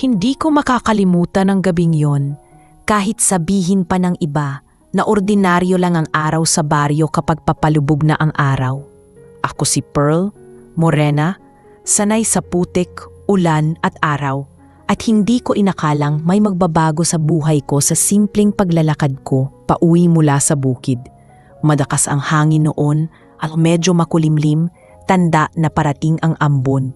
Hindi ko makakalimutan ang gabing yon, kahit sabihin pa ng iba na ordinaryo lang ang araw sa baryo kapag papalubog na ang araw. Ako si Pearl, morena, sanay sa putik, ulan at araw, at hindi ko inakalang may magbabago sa buhay ko sa simpleng paglalakad ko pauwi mula sa bukid. Madakas ang hangin noon at medyo makulimlim, tanda na parating ang ambon.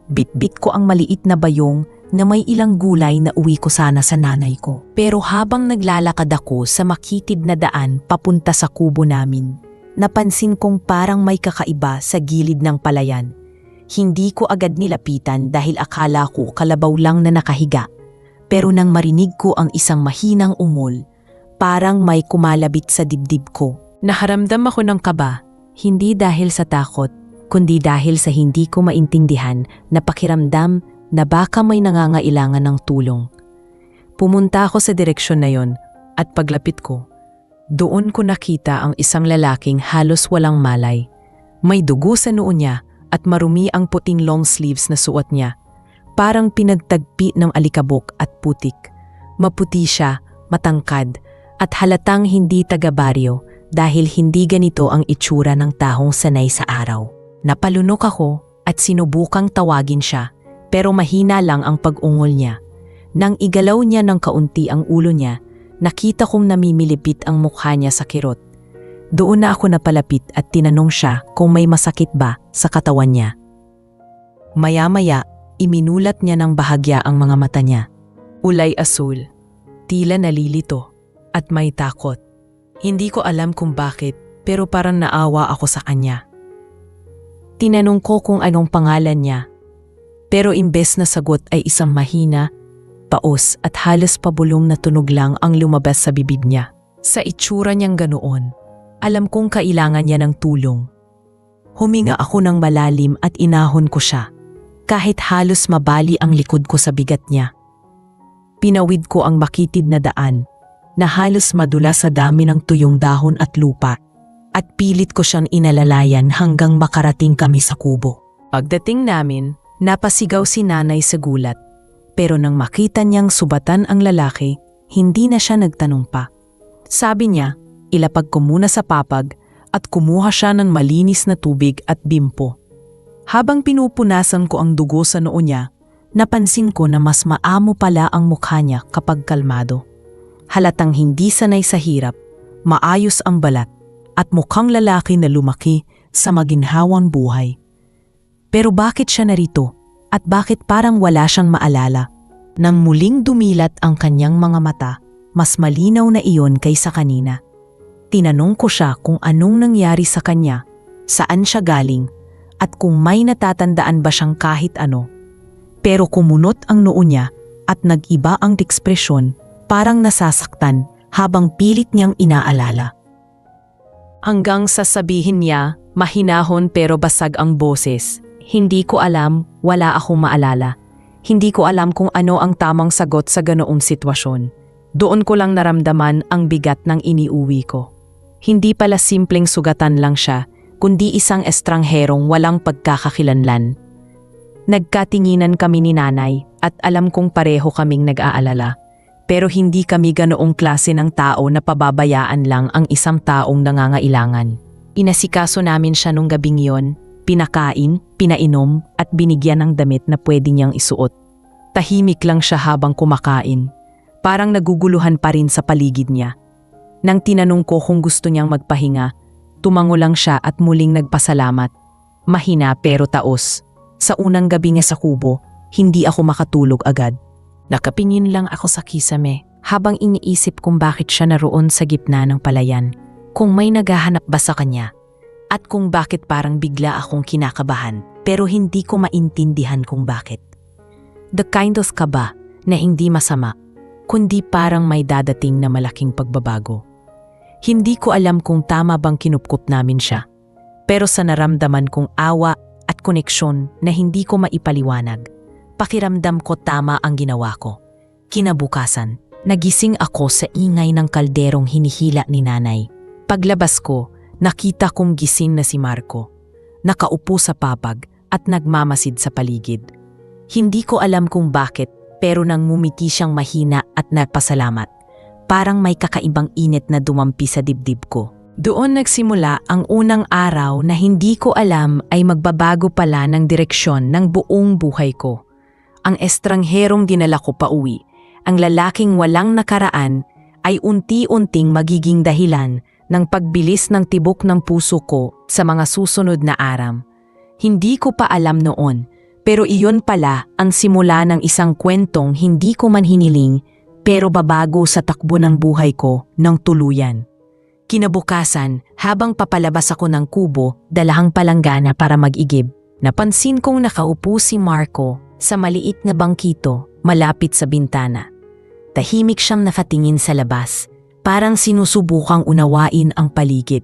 Bitbit ko ang maliit na bayong na may ilang gulay na uwi ko sana sa nanay ko. Pero habang naglalakad ako sa makitid na daan papunta sa kubo namin, napansin kong parang may kakaiba sa gilid ng palayan. Hindi ko agad nilapitan dahil akala ko kalabaw lang na nakahiga. Pero nang marinig ko ang isang mahinang ungol, parang may kumalabit sa dibdib ko. Naharamdam ako ng kaba, hindi dahil sa takot, kundi dahil sa hindi ko maintindihan na pakiramdam na baka may nangangailangan ng tulong. Pumunta ako sa direksyon na yon at paglapit ko, doon ko nakita ang isang lalaking halos walang malay. May dugo sa noo niya at marumi ang puting long sleeves na suot niya. Parang pinagtagpi ng alikabok at putik. Maputi siya, matangkad, at halatang hindi taga-baryo dahil hindi ganito ang itsura ng taong sanay sa araw. Napalunok ako at sinubukang tawagin siya. Pero mahina lang ang pag-ungol niya. Nang igalaw niya ng kaunti ang ulo niya, nakita kong namimilipit ang mukha niya sa kirot. Doon na ako napalapit at tinanong siya kung may masakit ba sa katawan niya. Maya-maya, iminulat niya ng bahagya ang mga mata niya. Ulay asul, tila nalilito, at may takot. Hindi ko alam kung bakit, pero parang naawa ako sa kanya. Tinanong ko kung anong pangalan niya. Pero imbes na sagot ay isang mahina, paos at halos pabulong na tunog lang ang lumabas sa bibig niya. Sa itsura niyang ganoon, alam kong kailangan niya ng tulong. Huminga ako ng malalim at inahon ko siya, kahit halos mabali ang likod ko sa bigat niya. Pinawid ko ang makitid na daan, na halos madula sa dami ng tuyong dahon at lupa, at pilit ko siyang inalalayan hanggang makarating kami sa kubo. Pagdating namin, napasigaw si nanay sa gulat, pero nang makita niyang subatan ang lalaki, hindi na siya nagtanong pa. Sabi niya, ilapag ko muna sa papag at kumuha siya ng malinis na tubig at bimpo. Habang pinupunasan ko ang dugo sa noo niya, napansin ko na mas maamo pala ang mukha niya kapag kalmado. Halatang hindi sanay sa hirap, maayos ang balat, at mukhang lalaki na lumaki sa maginhawang buhay. Pero bakit siya narito at bakit parang wala siyang maalala? Nang muling dumilat ang kanyang mga mata, mas malinaw na iyon kaysa kanina. Tinanong ko siya kung anong nangyari sa kanya, saan siya galing, at kung may natatandaan ba siyang kahit ano. Pero kumunot ang noo niya at nag-iba ang ekspresyon, parang nasasaktan habang pilit niyang inaalala. Hanggang sasabihin niya, mahinahon pero basag ang boses. Hindi ko alam, wala akong maalala. Hindi ko alam kung ano ang tamang sagot sa ganoong sitwasyon. Doon ko lang naramdaman ang bigat ng iniuwi ko. Hindi pala simpleng sugatan lang siya, kundi isang estrangherong walang pagkakakilanlan. Nagkatinginan kami ni nanay at alam kong pareho kaming nag-aalala. Pero hindi kami ganoong klase ng tao na pababayaan lang ang isang taong nangangailangan. Inasikaso namin siya nung gabing yon. Pinakain, pinainom at binigyan ng damit na pwede niyang isuot. Tahimik lang siya habang kumakain. Parang naguguluhan pa rin sa paligid niya. Nang tinanong ko kung gusto niyang magpahinga, tumango lang siya at muling nagpasalamat. Mahina pero taos. Sa unang gabi niya sa kubo, hindi ako makatulog agad. Nakapingin lang ako sa kisame habang iniisip kung bakit siya naroon sa gitna ng palayan. Kung may naghahanap ba sa kanya. At kung bakit parang bigla akong kinakabahan pero hindi ko maintindihan kung bakit. The kind of kaba na hindi masama, kundi parang may dadating na malaking pagbabago. Hindi ko alam kung tama bang kinupkup namin siya, pero sa naramdaman kong awa at koneksyon na hindi ko maipaliwanag, pakiramdam ko tama ang ginawa ko. Kinabukasan, nagising ako sa ingay ng kalderong hinihila ni nanay. Paglabas ko, nakita kong gising na si Marco, nakaupo sa papag at nagmamasid sa paligid. Hindi ko alam kung bakit, pero nang ngumiti siyang mahina at nagpasalamat. Parang may kakaibang init na dumampi sa dibdib ko. Doon nagsimula ang unang araw na hindi ko alam ay magbabago pala ng direksyon ng buong buhay ko. Ang estrangherong dinala ko pauwi, ang lalaking walang nakaraan, ay unti-unting magiging dahilan ng pagbilis ng tibok ng puso ko sa mga susunod na araw. Hindi ko pa alam noon, pero iyon pala ang simula ng isang kwentong hindi ko man hiniling pero babago sa takbo ng buhay ko ng tuluyan. Kinabukasan, habang papalabas ako ng kubo, dalahang palanggana para mag-igib, napansin kong nakaupo si Marco sa maliit na bangkito malapit sa bintana. Tahimik siyang nakatingin sa labas, parang sinusubukang unawain ang paligid.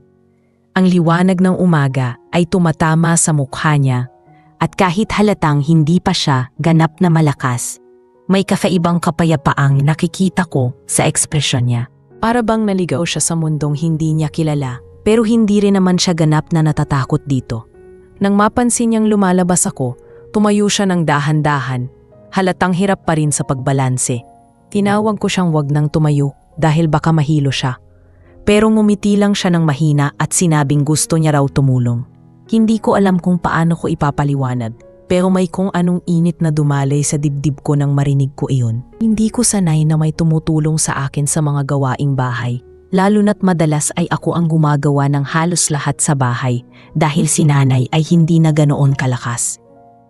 Ang liwanag ng umaga ay tumatama sa mukha niya at kahit halatang hindi pa siya ganap na malakas, may kakaibang kapayapaang nakikita ko sa ekspresyon niya. Para bang naligaw siya sa mundong hindi niya kilala, pero hindi rin naman siya ganap na natatakot dito. Nang mapansin niyang lumalabas ako, tumayo siya ng dahan-dahan, halatang hirap pa rin sa pagbalanse. Tinawag ko siyang wag nang tumayo dahil baka mahilo siya. Pero ngumiti lang siya ng mahina at sinabing gusto niya raw tumulong. Hindi ko alam kung paano ko ipapaliwanag, pero may kung anong init na dumalay sa dibdib ko nang marinig ko iyon. Hindi ko sanay na may tumutulong sa akin sa mga gawaing bahay, lalo na't madalas ay ako ang gumagawa ng halos lahat sa bahay dahil si nanay ay hindi na ganoon kalakas.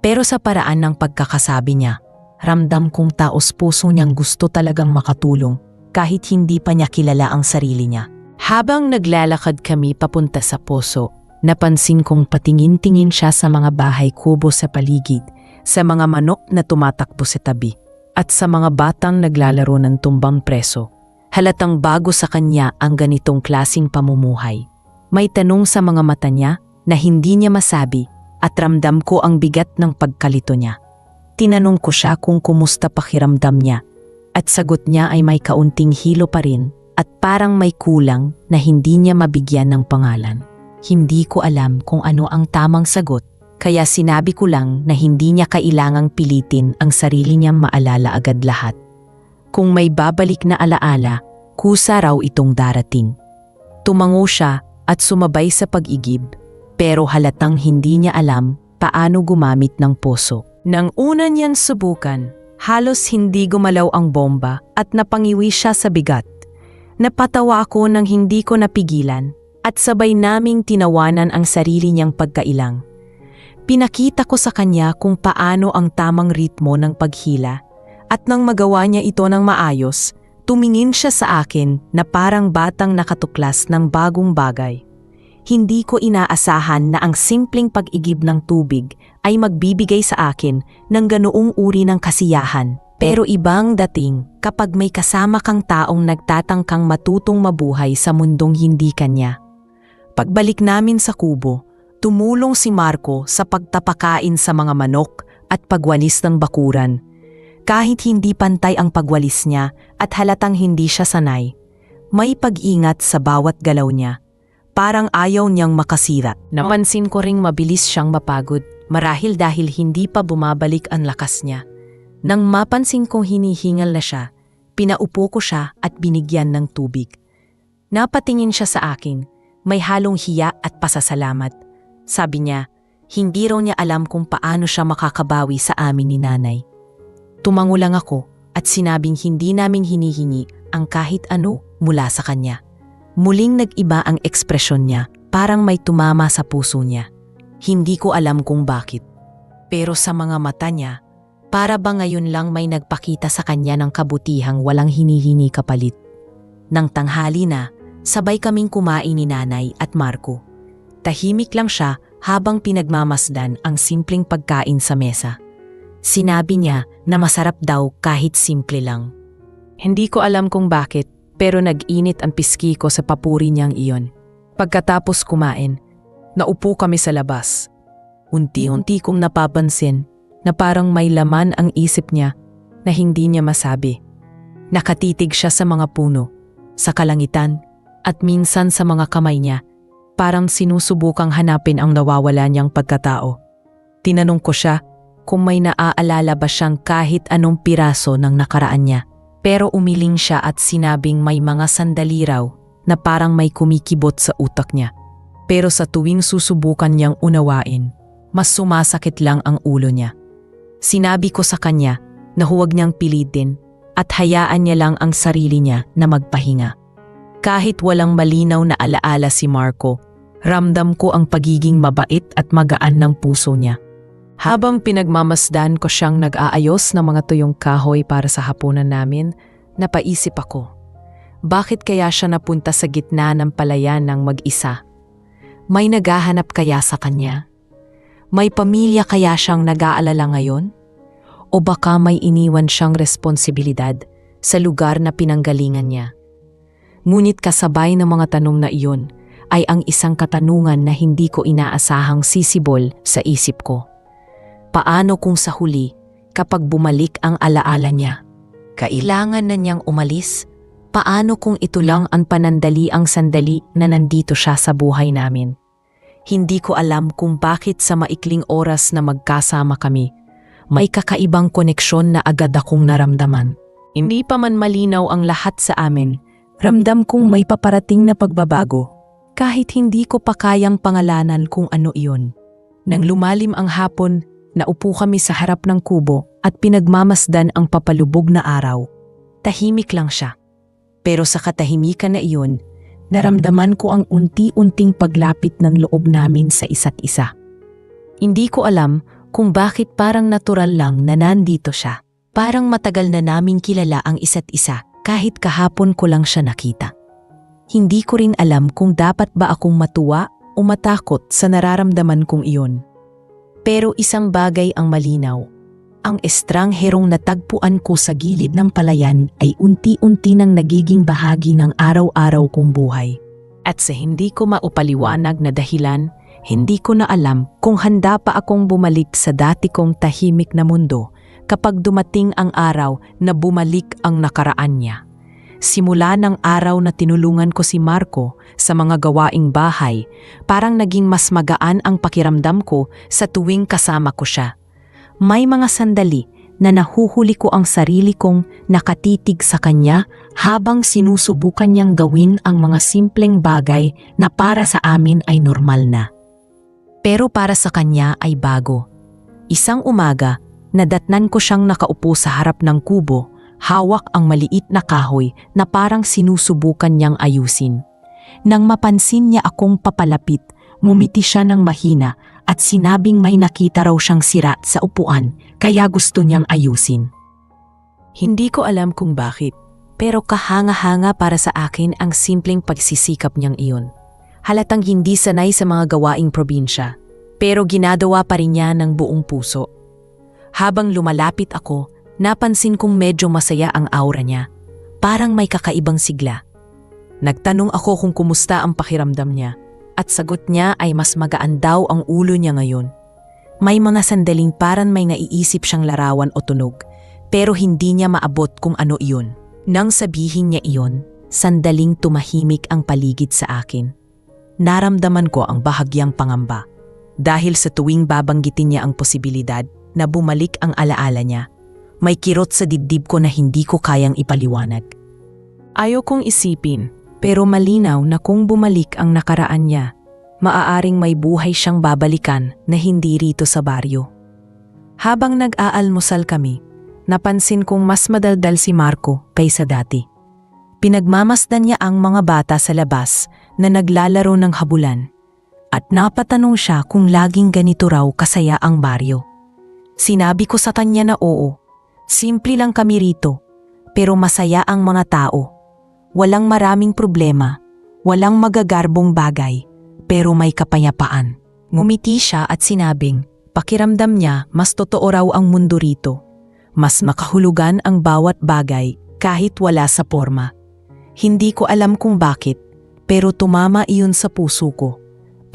Pero sa paraan ng pagkakasabi niya, ramdam kong taos puso niyang gusto talagang makatulong kahit hindi pa niya kilala ang sarili niya. Habang naglalakad kami papunta sa poso, napansin kong patingin-tingin siya sa mga bahay kubo sa paligid, sa mga manok na tumatakbo sa tabi, at sa mga batang naglalaro ng tumbang preso. Halatang bago sa kanya ang ganitong klasing pamumuhay. May tanong sa mga mata niya na hindi niya masabi at ramdam ko ang bigat ng pagkalito niya. Tinanong ko siya kung kumusta pakiramdam niya at sagot niya ay may kaunting hilo pa rin at parang may kulang na hindi niya mabigyan ng pangalan. Hindi ko alam kung ano ang tamang sagot, kaya sinabi ko lang na hindi niya kailangang pilitin ang sarili niyang maalala agad lahat. Kung may babalik na alaala, kusa raw itong darating. Tumango siya at sumabay sa pag-igib, pero halatang hindi niya alam paano gumamit ng puso. Nang una niyan subukan, halos hindi gumalaw ang bomba at napangiwi siya sa bigat. Napatawa ako nang hindi ko napigilan at sabay naming tinawanan ang sarili niyang pagkailang. Pinakita ko sa kanya kung paano ang tamang ritmo ng paghila at nang magawa niya ito ng maayos, tumingin siya sa akin na parang batang nakatuklas ng bagong bagay. Hindi ko inaasahan na ang simpleng pag-igib ng tubig ay magbibigay sa akin ng ganoong uri ng kasiyahan. Pero ibang dating kapag may kasama kang taong nagtatangkang matutong mabuhay sa mundong hindi kanya. Pagbalik namin sa kubo, tumulong si Marco sa pagtapakain sa mga manok at pagwalis ng bakuran. Kahit hindi pantay ang pagwalis niya at halatang hindi siya sanay, may pag-ingat sa bawat galaw niya. Parang ayaw niyang makasira. Napansin ko ring mabilis siyang mapagod, marahil dahil hindi pa bumabalik ang lakas niya. Nang mapansin kong hinihingal na siya, pinaupo ko siya at binigyan ng tubig. Napatingin siya sa akin. May halong hiya at pasasalamat. Sabi niya, hindi raw niya alam kung paano siya makakabawi sa amin ni nanay. Tumango lang ako at sinabing hindi namin hinihingi ang kahit ano mula sa kanya. Muling nag-iba ang ekspresyon niya, parang may tumama sa puso niya. Hindi ko alam kung bakit. Pero sa mga mata niya, para ba ngayon lang may nagpakita sa kanya ng kabutihang walang hinihingi kapalit. Nang tanghali na, sabay kaming kumain ni nanay at Marco. Tahimik lang siya habang pinagmamasdan ang simpleng pagkain sa mesa. Sinabi niya na masarap daw kahit simple lang. Hindi ko alam kung bakit, pero nag-init ang piski ko sa papuri niyang iyon. Pagkatapos kumain, naupo kami sa labas. Unti-unti kong napapansin na parang may laman ang isip niya na hindi niya masabi. Nakatitig siya sa mga puno, sa kalangitan, at minsan sa mga kamay niya, parang sinusubukang hanapin ang nawawala niyang pagkatao. Tinanong ko siya kung may naaalala ba siyang kahit anong piraso ng nakaraan niya. Pero umiling siya at sinabing may mga sandali raw na parang may kumikibot sa utak niya. Pero sa tuwing susubukan niyang unawain, mas sumasakit lang ang ulo niya. Sinabi ko sa kanya na huwag niyang pilitin at hayaan niya lang ang sarili niya na magpahinga. Kahit walang malinaw na alaala si Marco, ramdam ko ang pagiging mabait at magaan ng puso niya. Habang pinagmamasdan ko siyang nag-aayos ng mga tuyong kahoy para sa hapunan namin, napaisip ako, bakit kaya siya napunta sa gitna ng palayan ng mag-isa? May naghahanap kaya sa kanya? May pamilya kaya siyang nag-aalala ngayon? O baka may iniwan siyang responsibilidad sa lugar na pinanggalingan niya? Ngunit kasabay ng mga tanong na iyon ay ang isang katanungan na hindi ko inaasahang sisibol sa isip ko. Paano kung sa huli, kapag bumalik ang alaala niya? Kailangan na niyang umalis? Paano kung ito lang ang panandaliang sandali na nandito siya sa buhay namin? Hindi ko alam kung bakit sa maikling oras na magkasama kami, may kakaibang koneksyon na agad akong naramdaman. Hindi pa man malinaw ang lahat sa amin, ramdam kong may paparating na pagbabago. Kahit hindi ko pa kayang pangalanan kung ano iyon. Nang lumalim ang hapon, naupo kami sa harap ng kubo at pinagmamasdan ang papalubog na araw. Tahimik lang siya. Pero sa katahimikan na iyon, naramdaman ko ang unti-unting paglapit ng loob namin sa isa't isa. Hindi ko alam kung bakit parang natural lang na nandito siya. Parang matagal na naming kilala ang isa't isa kahit kahapon ko lang siya nakita. Hindi ko rin alam kung dapat ba akong matuwa o matakot sa nararamdaman kong iyon. Pero isang bagay ang malinaw. Ang estrangherong natagpuan ko sa gilid ng palayan ay unti-unti nang nagiging bahagi ng araw-araw kong buhay. At sa hindi ko maupaliwanag na dahilan, hindi ko na alam kung handa pa akong bumalik sa dati kong tahimik na mundo kapag dumating ang araw na bumalik ang nakaraan niya. Simula ng araw na tinulungan ko si Marco sa mga gawaing bahay, parang naging mas magaan ang pakiramdam ko sa tuwing kasama ko siya. May mga sandali na nahuhuli ko ang sarili kong nakatitig sa kanya habang sinusubukan niyang gawin ang mga simpleng bagay na para sa amin ay normal na. Pero para sa kanya ay bago. Isang umaga, nadatnan ko siyang nakaupo sa harap ng kubo, hawak ang maliit na kahoy na parang sinusubukan niyang ayusin. Nang mapansin niya akong papalapit, ngumiti siya ng mahina at sinabing may nakita raw siyang sira sa upuan kaya gusto niyang ayusin. Hindi ko alam kung bakit, pero kahanga-hanga para sa akin ang simpleng pagsisikap niyang iyon. Halatang hindi sanay sa mga gawaing probinsya, pero ginagawa pa rin niya ng buong puso. Habang lumalapit ako, napansin kong medyo masaya ang aura niya. Parang may kakaibang sigla. Nagtanong ako kung kumusta ang pakiramdam niya at sagot niya ay mas magaan daw ang ulo niya ngayon. May mga sandaling parang may naiisip siyang larawan o tunog pero hindi niya maabot kung ano iyon. Nang sabihin niya iyon, sandaling tumahimik ang paligid sa akin. Naramdaman ko ang bahagyang pangamba dahil sa tuwing babanggitin niya ang posibilidad na bumalik ang alaala niya, may kirot sa dibdib ko na hindi ko kayang ipaliwanag. Ayaw kong isipin, pero malinaw na kung bumalik ang nakaraan niya, maaaring may buhay siyang babalikan na hindi rito sa baryo. Habang nag-aalmusal kami, napansin kong mas madaldal si Marco kaysa dati. Pinagmamasdan niya ang mga bata sa labas na naglalaro ng habulan at napatanong siya kung laging ganito raw kasaya ang baryo. Sinabi ko sa kanya na oo. Simple lang kami rito, pero masaya ang mga tao. Walang maraming problema, walang magagarbong bagay, pero may kapayapaan. Ngumiti siya at sinabing, pakiramdam niya mas totoo raw ang mundo rito. Mas makahulugan ang bawat bagay kahit wala sa porma. Hindi ko alam kung bakit, pero tumama iyon sa puso ko.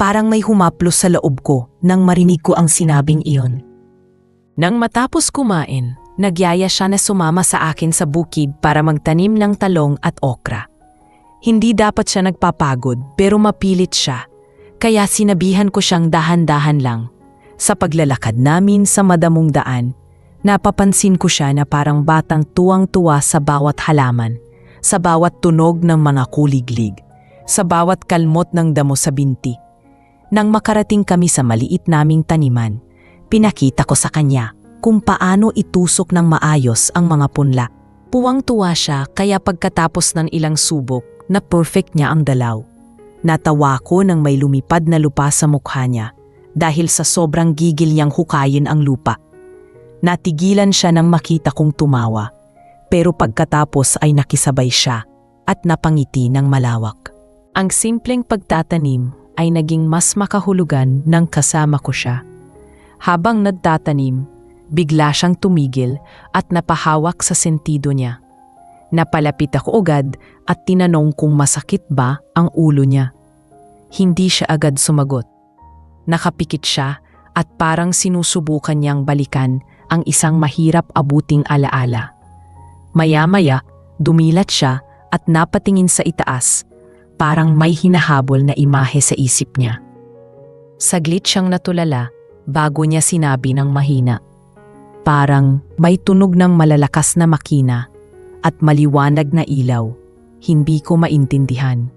Parang may humaplos sa loob ko nang marinig ko ang sinabing iyon. Nang matapos kumain, nagyaya siya na sumama sa akin sa bukid para magtanim ng talong at okra. Hindi dapat siya nagpapagod pero mapilit siya, kaya sinabihan ko siyang dahan-dahan lang. Sa paglalakad namin sa madamong daan, napapansin ko siya na parang batang tuwang-tuwa sa bawat halaman, sa bawat tunog ng mga kuliglig, sa bawat kalmot ng damo sa binti. Nang makarating kami sa maliit naming taniman, pinakita ko sa kanya kung paano itusok ng maayos ang mga punla. Puwang-tuwa siya kaya pagkatapos ng ilang subok na perfect niya ang dalaw. Natawa ko nang may lumipad na lupa sa mukha niya dahil sa sobrang gigil niyang hukayin ang lupa. Natigilan siya nang makita kong tumawa, pero pagkatapos ay nakisabay siya at napangiti ng malawak. Ang simpleng pagtatanim ay naging mas makahulugan ng kasama ko siya. Habang nagtatanim, bigla siyang tumigil at napahawak sa sentido niya. Napalapit ako agad at tinanong kung masakit ba ang ulo niya. Hindi siya agad sumagot. Nakapikit siya at parang sinusubukan niyang balikan ang isang mahirap abuting alaala. Maya-maya, dumilat siya at napatingin sa itaas, parang may hinahabol na imahe sa isip niya. Saglit siyang natulala bago niya sinabi ng mahina. Parang may tunog ng malalakas na makina at maliwanag na ilaw. Hindi ko maintindihan.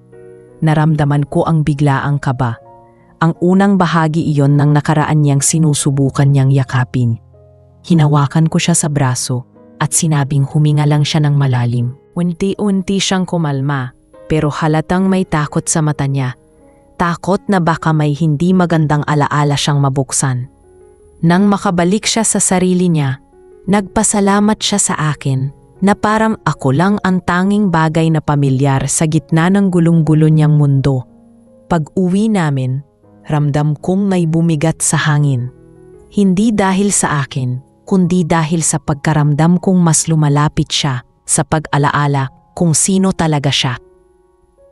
Naramdaman ko ang biglaang kaba. Ang unang bahagi iyon ng nakaraan niyang sinusubukan niyang yakapin. Hinawakan ko siya sa braso at sinabing huminga lang siya ng malalim. Unti-unti siyang kumalma pero halatang may takot sa mata niya. Takot na baka may hindi magandang alaala siyang mabuksan. Nang makabalik siya sa sarili niya, nagpasalamat siya sa akin na parang ako lang ang tanging bagay na pamilyar sa gitna ng gulong-gulo niyang mundo. Pag-uwi namin, ramdam kong may bumigat sa hangin. Hindi dahil sa akin, kundi dahil sa pagkaramdam kong mas lumalapit siya sa pag-alaala kung sino talaga siya.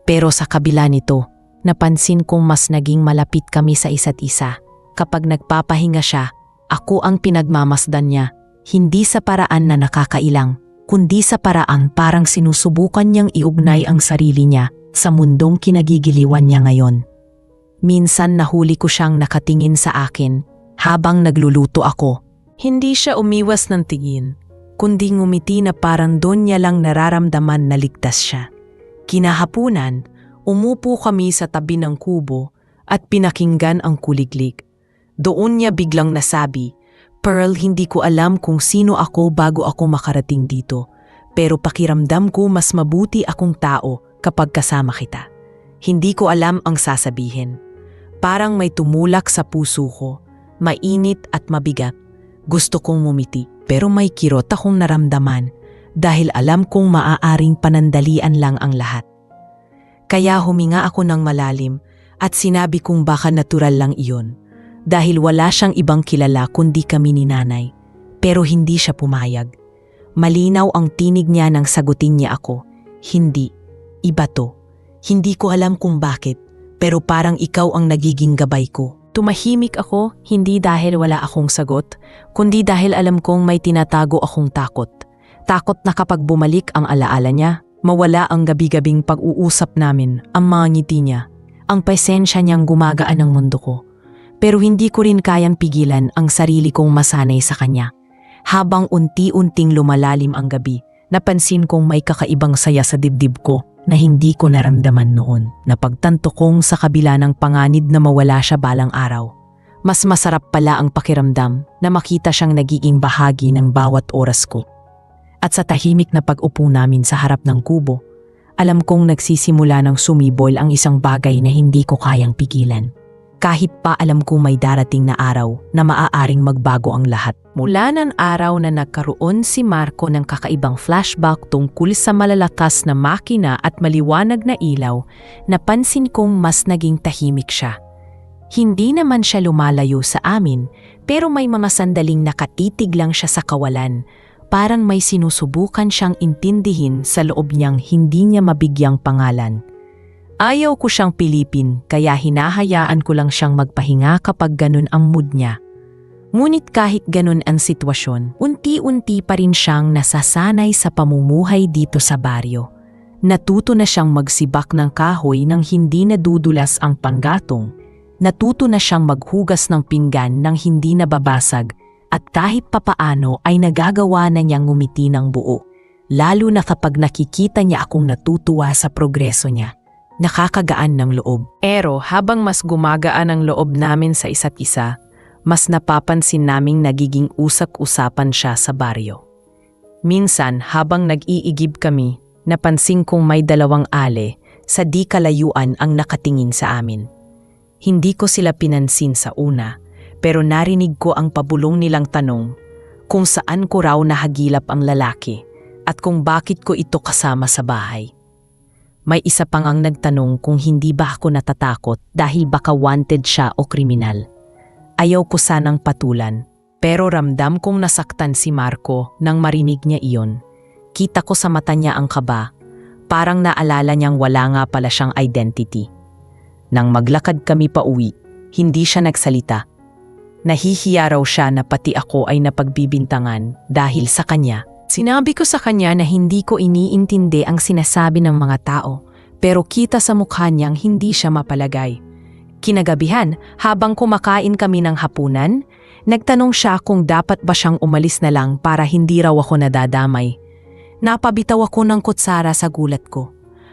Pero sa kabila nito, napansin kong mas naging malapit kami sa isa't isa. Kapag nagpapahinga siya, ako ang pinagmamasdan niya, hindi sa paraan na nakakailang, kundi sa paraan parang sinusubukan niyang iugnay ang sarili niya sa mundong kinagigiliwan niya ngayon. Minsan nahuli ko siyang nakatingin sa akin habang nagluluto ako. Hindi siya umiwas ng tingin, kundi ngumiti na parang doon niya lang nararamdaman na ligtas siya. Kinahapunan, umupo kami sa tabi ng kubo at pinakinggan ang kuliglig. Doon niya biglang nasabi, "Pearl, hindi ko alam kung sino ako bago ako makarating dito, pero pakiramdam ko mas mabuti akong tao kapag kasama kita. Hindi ko alam ang sasabihin. Parang may tumulak sa puso ko, mainit at mabigat. Gusto kong ngumiti pero may kirot akong naramdaman dahil alam kong maaaring panandalian lang ang lahat. Kaya huminga ako ng malalim at sinabi kong baka natural lang iyon. Dahil wala siyang ibang kilala kundi kami ni nanay. Pero hindi siya pumayag. Malinaw ang tinig niya nang sagutin niya ako. Hindi. Iba to. Hindi ko alam kung bakit, pero parang ikaw ang nagiging gabay ko. Tumahimik ako, hindi dahil wala akong sagot, kundi dahil alam kong may tinatago akong takot. Takot na kapag bumalik ang alaala niya, mawala ang gabi-gabing pag-uusap namin, ang mga ngiti niya, ang presensya niyang gumagaan ng mundo ko. Pero hindi ko rin kayang pigilan ang sarili kong masanay sa kanya. Habang unti-unting lumalalim ang gabi, napansin kong may kakaibang saya sa dibdib ko na hindi ko naramdaman noon. Napagtanto kong sa kabila ng panganib na mawala siya balang araw, mas masarap pala ang pakiramdam na makita siyang nagiging bahagi ng bawat oras ko. At sa tahimik na pag-upo namin sa harap ng kubo, alam kong nagsisimula ng sumibol ang isang bagay na hindi ko kayang pigilan. Kahit pa alam kong may darating na araw na maaaring magbago ang lahat. Mula ng araw na nagkaroon si Marco ng kakaibang flashback tungkol sa malalakas na makina at maliwanag na ilaw, napansin kong mas naging tahimik siya. Hindi naman siya lumalayo sa amin, pero may mga sandaling nakatitig lang siya sa kawalan. Parang may sinusubukan siyang intindihin sa loob niyang hindi niya mabigyang pangalan. Ayaw ko siyang pilipin kaya hinahayaan ko lang siyang magpahinga kapag ganun ang mood niya. Ngunit kahit ganun ang sitwasyon, unti-unti pa rin siyang nasasanay sa pamumuhay dito sa baryo. Natuto na siyang magsibak ng kahoy nang hindi nadudulas ang panggatong. Natuto na siyang maghugas ng pinggan nang hindi nababasag at kahit papaano ay nagagawa na niyang ngumiti ng buo. Lalo na kapag nakikita niya akong natutuwa sa progreso niya. Nakakagaan ng loob. Pero habang mas gumagaan ang loob namin sa isa't isa, mas napapansin naming nagiging usak-usapan siya sa baryo. Minsan habang nag-iigib kami, napansin kong may dalawang ale sa di kalayuan ang nakatingin sa amin. Hindi ko sila pinansin sa una, pero narinig ko ang pabulong nilang tanong kung saan ko raw nahagilap ang lalaki at kung bakit ko ito kasama sa bahay. May isa pang ang nagtanong kung hindi ba ako natatakot dahil baka wanted siya o kriminal. Ayaw ko sanang patulan, pero ramdam kong nasaktan si Marco nang marinig niya iyon. Kita ko sa mata niya ang kaba, parang naalala niyang wala nga pala siyang identity. Nang maglakad kami pa uwi, hindi siya nagsalita. Nahihiya raw siya na pati ako ay napagbibintangan dahil sa kanya. Sinabi ko sa kanya na hindi ko iniintindi ang sinasabi ng mga tao, pero kita sa mukha niyang hindi siya mapalagay. Kinagabihan, habang kumakain kami ng hapunan, nagtanong siya kung dapat ba siyang umalis na lang para hindi raw ako nadadamay. Napabitaw ako ng kutsara sa gulat ko.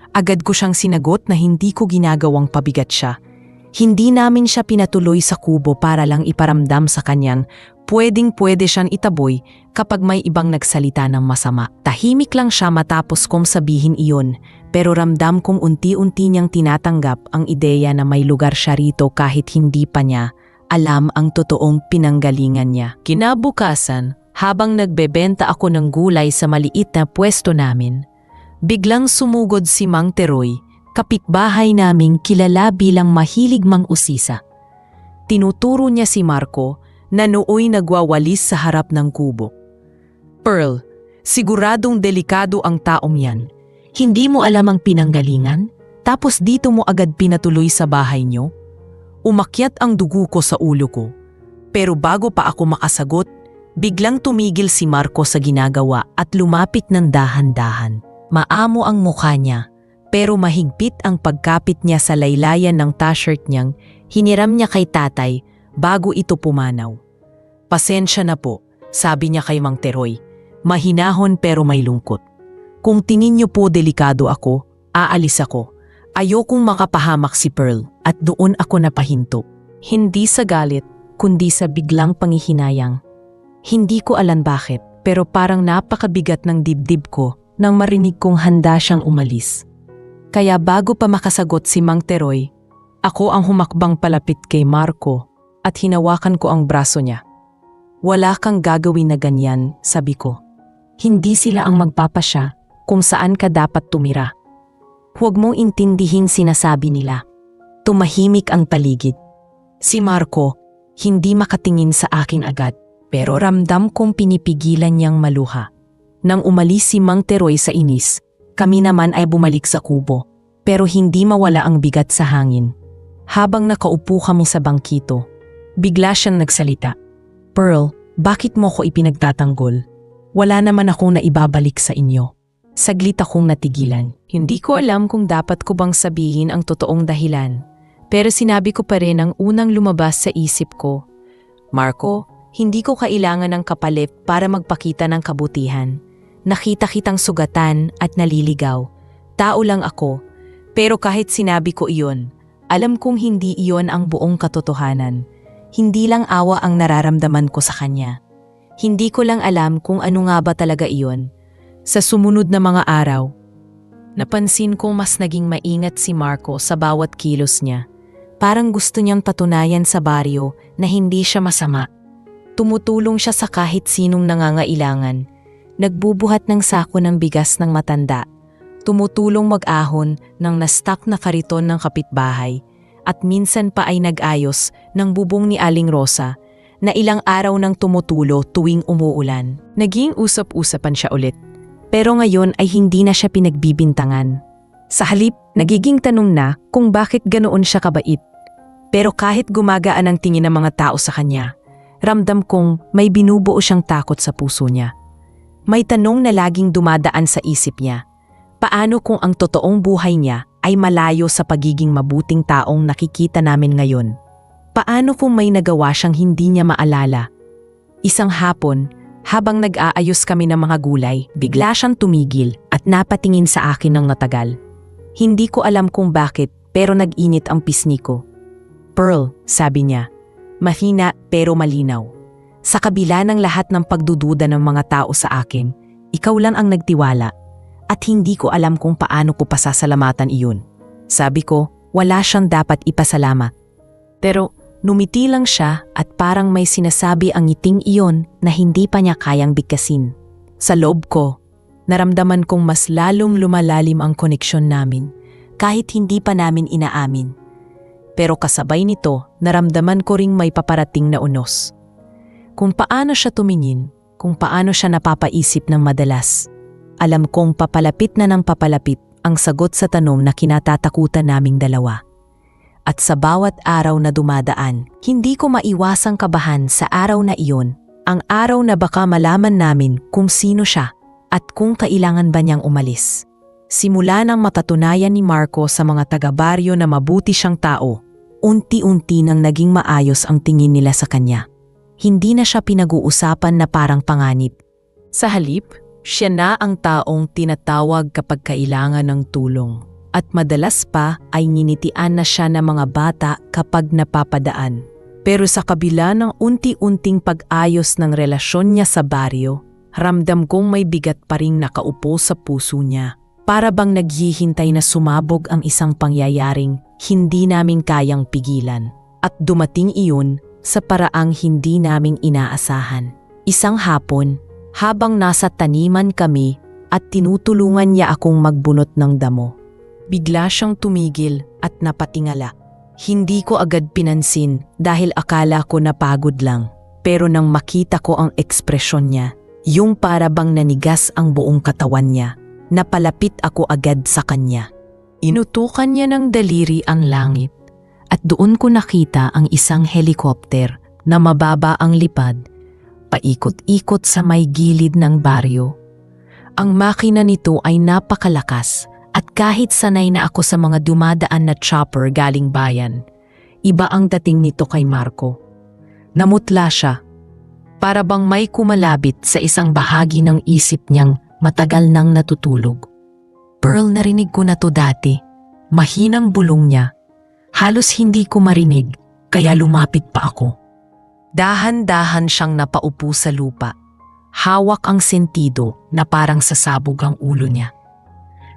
Agad ko siyang sinagot na hindi ko ginagawang pabigat siya. Hindi namin siya pinatuloy sa kubo para lang iparamdam sa kanyang pwedeng-pwede siyang itaboy kapag may ibang nagsalita ng masama. Tahimik lang siya matapos kong sabihin iyon, pero ramdam kong unti-unti niyang tinatanggap ang ideya na may lugar siya rito kahit hindi pa niya alam ang totoong pinanggalingan niya. Kinabukasan, habang nagbebenta ako ng gulay sa maliit na pwesto namin, biglang sumugod si Mang Teroy, kapitbahay naming kilala bilang mahilig mang-usisa. Tinuturo niya si Marco na nooy nagwawalis sa harap ng kubo. Pearl, siguradong delikado ang taong yan. Hindi mo alam ang pinanggalingan? Tapos dito mo agad pinatuloy sa bahay niyo? Umakyat ang dugo ko sa ulo ko. Pero bago pa ako makasagot, biglang tumigil si Marco sa ginagawa at lumapit ng dahan-dahan. Maamo ang mukha niya, pero mahigpit ang pagkapit niya sa laylayan ng t-shirt niyang hiniram niya kay tatay bago ito pumanaw. Pasensya na po, sabi niya kay Mang Teroy. Mahinahon pero may lungkot. Kung tingin niyo po delikado ako, aalis ako. Ayokong makapahamak si Pearl at doon ako napahinto. Hindi sa galit, kundi sa biglang panghihinayang. Hindi ko alam bakit, pero parang napakabigat ng dibdib ko nang marinig kong handa siyang umalis. Kaya bago pa makasagot si Mang Teroy, ako ang humakbang palapit kay Marco at hinawakan ko ang braso niya. Wala kang gagawin na ganyan, sabi ko. Hindi sila ang magpapasya kung saan ka dapat tumira. Huwag mong intindihin sinasabi nila. Tumahimik ang paligid. Si Marco, hindi makatingin sa akin agad, pero ramdam kong pinipigilan niyang maluha. Nang umalis si Mang Teroy sa inis, kami naman ay bumalik sa kubo, pero hindi mawala ang bigat sa hangin. Habang nakaupo kami sa bangkito, bigla siyang nagsalita. Pearl, bakit mo ko ipinagtatanggol? Wala naman akong naibabalik sa inyo. Saglit akong natigilan. Hindi ko alam kung dapat ko bang sabihin ang totoong dahilan, pero sinabi ko pa rin ang unang lumabas sa isip ko. Marco, hindi ko kailangan ng kapalit para magpakita ng kabutihan. Nakita kitang sugatan at naliligaw. Tao lang ako, pero kahit sinabi ko iyon, alam kong hindi iyon ang buong katotohanan. Hindi lang awa ang nararamdaman ko sa kanya. Hindi ko lang alam kung ano nga ba talaga iyon. Sa sumunod na mga araw, napansin kong mas naging maingat si Marco sa bawat kilos niya. Parang gusto niyang patunayan sa baryo na hindi siya masama. Tumutulong siya sa kahit sinong nangangailangan. Nagbubuhat ng sako ng bigas ng matanda. Tumutulong mag-ahon ng na-stock na kariton ng kapitbahay. At minsan pa ay nag-ayos ng bubong ni Aling Rosa na ilang araw nang tumutulo tuwing umuulan. Naging usap-usapan siya ulit. Pero ngayon ay hindi na siya pinagbibintangan. Sa halip, nagiging tanong na kung bakit ganoon siya kabait. Pero kahit gumagaan ang tingin ng mga tao sa kanya, ramdam kong may binubuo siyang takot sa puso niya. May tanong na laging dumadaan sa isip niya. Paano kung ang totoong buhay niya ay malayo sa pagiging mabuting taong nakikita namin ngayon? Paano kung may nagawa siyang hindi niya maalala? Isang hapon, habang nag-aayos kami ng mga gulay, bigla siyang tumigil at napatingin sa akin ng matagal. Hindi ko alam kung bakit, pero nag-init ang pisngi ko. "Pearl," sabi niya, mahina pero malinaw. "Sa kabila ng lahat ng pagdududa ng mga tao sa akin, ikaw lang ang nagtiwala at hindi ko alam kung paano ko pasasalamatan iyon." Sabi ko, wala siyang dapat ipasalamat. Pero numiti lang siya at parang may sinasabi ang ngiting iyon na hindi pa niya kayang bigkasin. Sa loob ko, naramdaman kong mas lalong lumalalim ang koneksyon namin kahit hindi pa namin inaamin. Pero kasabay nito, naramdaman ko ring may paparating na unos. Kung paano siya tumingin, kung paano siya napapaisip ng madalas. Alam kong papalapit na ng papalapit ang sagot sa tanong na kinatatakutan naming dalawa. At sa bawat araw na dumadaan, hindi ko maiwasang kabahan sa araw na iyon, ang araw na baka malaman namin kung sino siya at kung kailangan ba niyang umalis. Simula nang matatunayan ni Marco sa mga taga-baryo na mabuti siyang tao, unti-unti nang naging maayos ang tingin nila sa kanya. Hindi na siya pinag-uusapan na parang panganib. Sa halip, siya na ang taong tinatawag kapag kailangan ng tulong. At madalas pa ay ninitian na siya ng mga bata kapag napapadaan. Pero sa kabila ng unti-unting pag-ayos ng relasyon niya sa baryo, ramdam kong may bigat pa ring nakaupo sa puso niya. Para bang naghihintay na sumabog ang isang pangyayaring hindi namin kayang pigilan. At dumating iyon sa paraang hindi naming inaasahan. Isang hapon, habang nasa taniman kami at tinutulungan niya akong magbunot ng damo, bigla siyang tumigil at napatingala. Hindi ko agad pinansin dahil akala ko napagod lang. Pero nang makita ko ang ekspresyon niya, yung para bang nanigas ang buong katawan niya, napalapit ako agad sa kanya. Inutukan niya ng daliri ang langit at doon ko nakita ang isang helikopter na mababa ang lipad, paikot-ikot sa may gilid ng baryo. Ang makina nito ay napakalakas at kahit sanay na ako sa mga dumadaan na chopper galing bayan, iba ang dating nito kay Marco. Namutla siya. Para bang may kumalabit sa isang bahagi ng isip niyang matagal nang natutulog. "Pearl, narinig ko na to dati." Mahinang bulong niya. Halos hindi ko marinig, kaya lumapit pa ako. Dahan-dahan siyang napaupo sa lupa. Hawak ang sentido na parang sasabog ang ulo niya.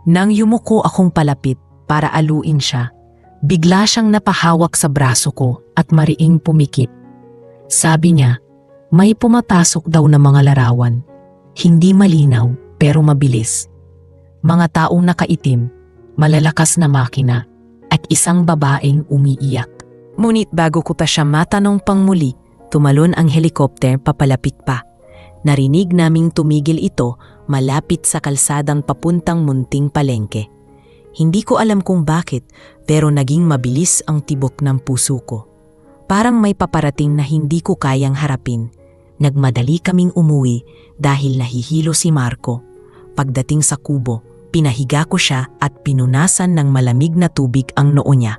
Nang yumuko akong palapit para aluin siya, bigla siyang napahawak sa braso ko at mariing pumikit. Sabi niya, may pumapasok daw na mga larawan. Hindi malinaw pero mabilis. Mga taong nakaitim, malalakas na makina, at isang babaeng umiiyak. Ngunit bago ko pa siya matanong pang muli, tumalon ang helikopter papalapit pa. Narinig naming tumigil ito malapit sa kalsadang papuntang munting palengke. Hindi ko alam kung bakit, pero naging mabilis ang tibok ng puso ko. Parang may paparating na hindi ko kayang harapin. Nagmadali kaming umuwi dahil nahihilo si Marco. Pagdating sa kubo, pinahiga ko siya at pinunasan ng malamig na tubig ang noo niya.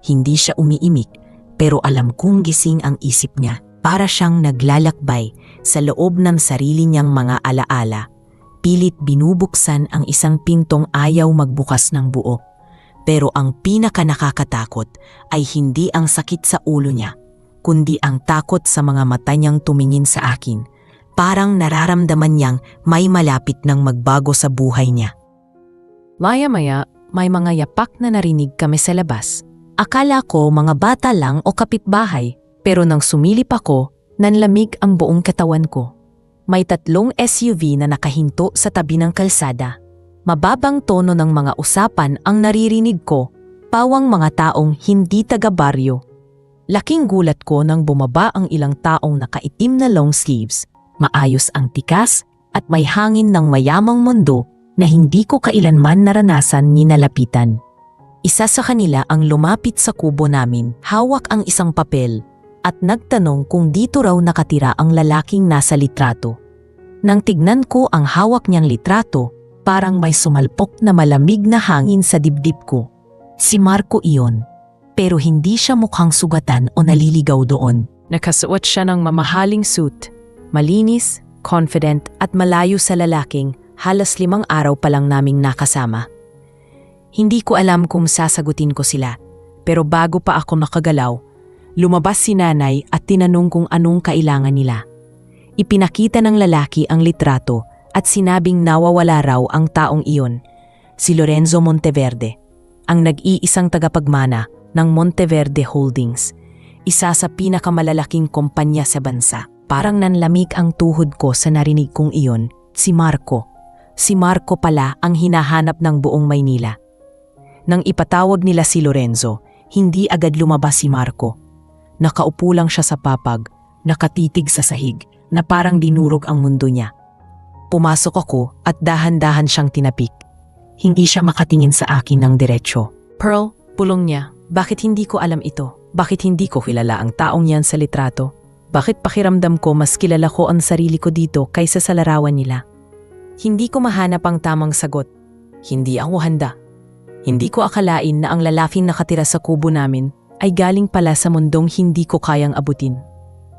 Hindi siya umiimik, pero alam kong gising ang isip niya. Para siyang naglalakbay sa loob ng sarili niyang mga alaala. Pilit binubuksan ang isang pintong ayaw magbukas ng buo. Pero ang pinaka nakakatakot ay hindi ang sakit sa ulo niya, kundi ang takot sa mga mata niyang tumingin sa akin. Parang nararamdaman niyang may malapit ng magbago sa buhay niya. Maya-maya, may mga yapak na narinig kami sa labas. Akala ko mga bata lang o kapitbahay, pero nang sumilip ako, nanlamig ang buong katawan ko. May 3 SUV na nakahinto sa tabi ng kalsada. Mababang tono ng mga usapan ang naririnig ko, pawang mga taong hindi taga-baryo. Laking gulat ko nang bumaba ang ilang taong nakaitim na long sleeves, maayos ang tikas at may hangin ng mayamang mundo na hindi ko kailanman naranasan ni nalapitan. Isa sa kanila ang lumapit sa kubo namin, hawak ang isang papel at nagtanong kung dito raw nakatira ang lalaking nasa litrato. Nang tignan ko ang hawak niyang litrato, parang may sumalpok na malamig na hangin sa dibdib ko. Si Marco iyon. pero hindi siya mukhang sugatan o naliligaw doon. Nakasuot siya ng mamahaling suit, malinis, confident at malayo sa lalaking halos 5 araw pa lang naming nakasama. Hindi ko alam kung sasagutin ko sila, pero bago pa ako nakagalaw, lumabas si nanay at tinanong kung anong kailangan nila. Ipinakita ng lalaki ang litrato at sinabing nawawala raw ang taong iyon, si Lorenzo Monteverde, ang nag-iisang tagapagmana ng Monteverde Holdings, isa sa pinakamalalaking kumpanya sa bansa. Parang nanlamig ang tuhod ko sa narinig kong iyon, si Marco. Si Marco pala ang hinahanap ng buong Maynila. Nang ipatawag nila si Lorenzo, hindi agad lumabas si Marco. Nakaupo lang siya sa papag, nakatitig sa sahig, na parang dinurog ang mundo niya. Pumasok ako at dahan-dahan siyang tinapik. Hindi siya makatingin sa akin ng diretsyo. Pearl, pulong niya. Bakit hindi ko alam ito? Bakit hindi ko kilala ang taong yan sa litrato? Bakit pakiramdam ko mas kilala ko ang sarili ko dito kaysa sa larawan nila? Hindi ko mahanap ang tamang sagot. Hindi ako handa. Hindi ko akalain na ang lalaking nakatira sa kubo namin ay galing pala sa mundong hindi ko kayang abutin.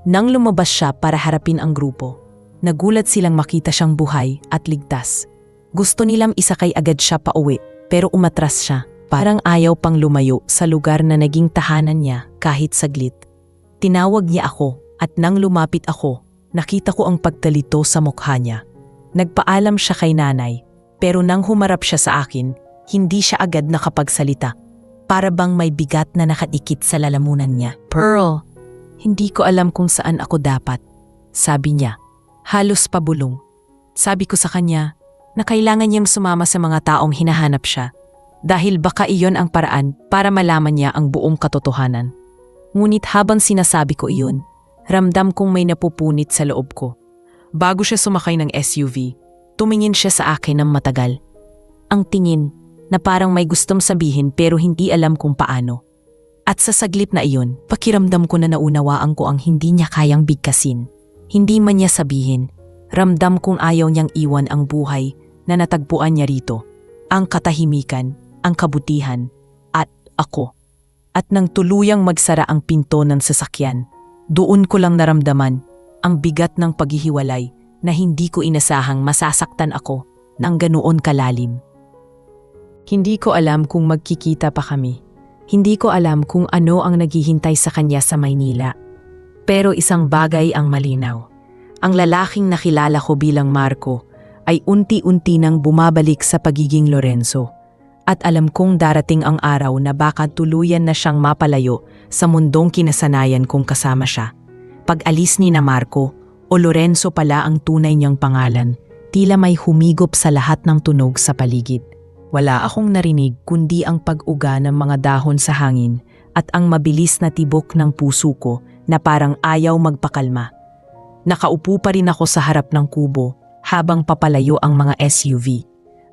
Nang lumabas siya para harapin ang grupo, nagulat silang makita siyang buhay at ligtas. Gusto nilang isakay agad siya pauwi, pero umatras siya. Parang ayaw pang lumayo sa lugar na naging tahanan niya kahit saglit. Tinawag niya ako at nang lumapit ako, nakita ko ang pagtalito sa mukha niya. Nagpaalam siya kay nanay, pero nang humarap siya sa akin, hindi siya agad nakapagsalita. Para bang may bigat na nakadikit sa lalamunan niya. Pearl, hindi ko alam kung saan ako dapat, sabi niya. Halos pabulong. Sabi ko sa kanya na kailangan niyang sumama sa mga taong hinahanap siya. Dahil baka iyon ang paraan para malaman niya ang buong katotohanan. Ngunit habang sinasabi ko iyon, ramdam kong may napupunit sa loob ko. Bago siya sumakay ng SUV, tumingin siya sa akin ng matagal. Ang tingin na parang may gustong sabihin pero hindi alam kung paano. At sa saglit na iyon, pakiramdam ko na naunawaan ko ang hindi niya kayang bigkasin. Hindi man niya sabihin, ramdam kong ayaw niyang iwan ang buhay na natagpuan niya rito. Ang katahimikan, ang kabutihan, at ako. At nang tuluyang magsara ang pinto ng sasakyan, doon ko lang naramdaman ang bigat ng paghihiwalay na hindi ko inasahang masasaktan ako ng ganoon kalalim. Hindi ko alam kung magkikita pa kami. Hindi ko alam kung ano ang naghihintay sa kanya sa Maynila. Pero isang bagay ang malinaw. Ang lalaking nakilala ko bilang Marco ay unti-unti nang bumabalik sa pagiging Lorenzo. At alam kong darating ang araw na baka tuluyan na siyang mapalayo sa mundong kinasanayan kong kasama siya. Pag-alis ni na Marco o Lorenzo pala ang tunay niyang pangalan, tila may humigop sa lahat ng tunog sa paligid. Wala akong narinig kundi ang pag-uga ng mga dahon sa hangin at ang mabilis na tibok ng puso ko na parang ayaw magpakalma. Nakaupo pa rin ako sa harap ng kubo habang papalayo ang mga SUV.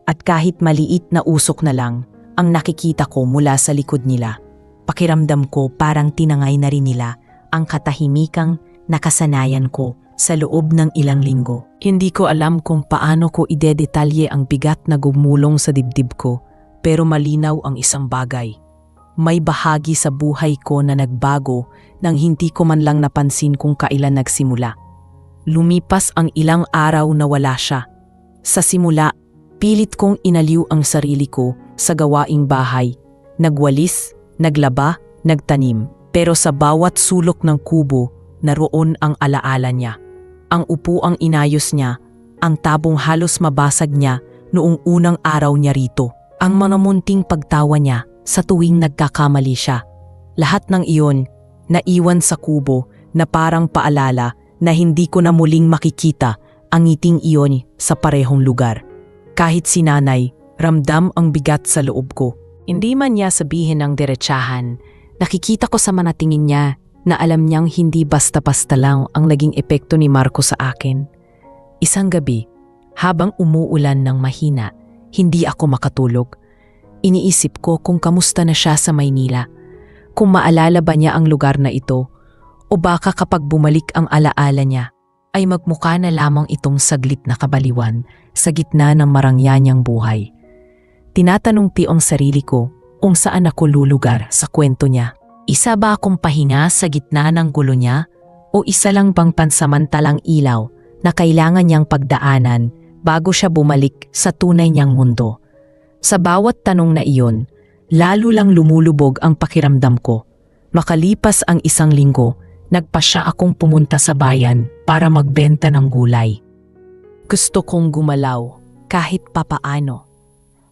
At kahit maliit na usok na lang ang nakikita ko mula sa likod nila, pakiramdam ko parang tinangay na rin nila ang katahimikang nakasanayan ko sa loob ng ilang linggo. Hindi ko alam kung paano ko idedetalye ang bigat na gumulong sa dibdib ko, pero malinaw ang isang bagay. May bahagi sa buhay ko na nagbago nang hindi ko man lang napansin kung kailan nagsimula. Lumipas ang ilang araw na wala siya. Sa simula, pilit kong inaliw ang sarili ko sa gawaing bahay. Nagwalis, naglaba, nagtanim. Pero sa bawat sulok ng kubo, naroon ang alaala niya. Ang upuang inayos niya, ang tabong halos mabasag niya noong unang araw niya rito. Ang mga munting pagtawa niya sa tuwing nagkakamali siya. Lahat ng iyon, naiwan sa kubo na parang paalala na hindi ko na muling makikita ang ngiting iyon sa parehong lugar. Kahit si nanay, ramdam ang bigat sa loob ko. Hindi man niya sabihin ng diretsahan, nakikita ko sa mga tingin niya na alam niyang hindi basta-basta lang ang naging epekto ni Marco sa akin. Isang gabi, habang umuulan ng mahina, hindi ako makatulog. Iniisip ko kung kamusta na siya sa Maynila, kung maalala ba niya ang lugar na ito, o baka kapag bumalik ang alaala niya, ay magmukha na lamang itong saglit na kabaliwan sa gitna ng marangyanyang buhay. Tinatanong ti ang sarili ko, kung saan ako lulugar sa kwento niya. Isa ba akong pahinga sa gitna ng gulo niya o isa lang bang pansamantalang ilaw na kailangan niyang pagdaanan bago siya bumalik sa tunay niyang mundo? Sa bawat tanong na iyon, lalo lang lumulubog ang pakiramdam ko. Makalipas ang isang linggo, nagpasya akong pumunta sa bayan para magbenta ng gulay. Gusto kong gumalaw kahit papaano.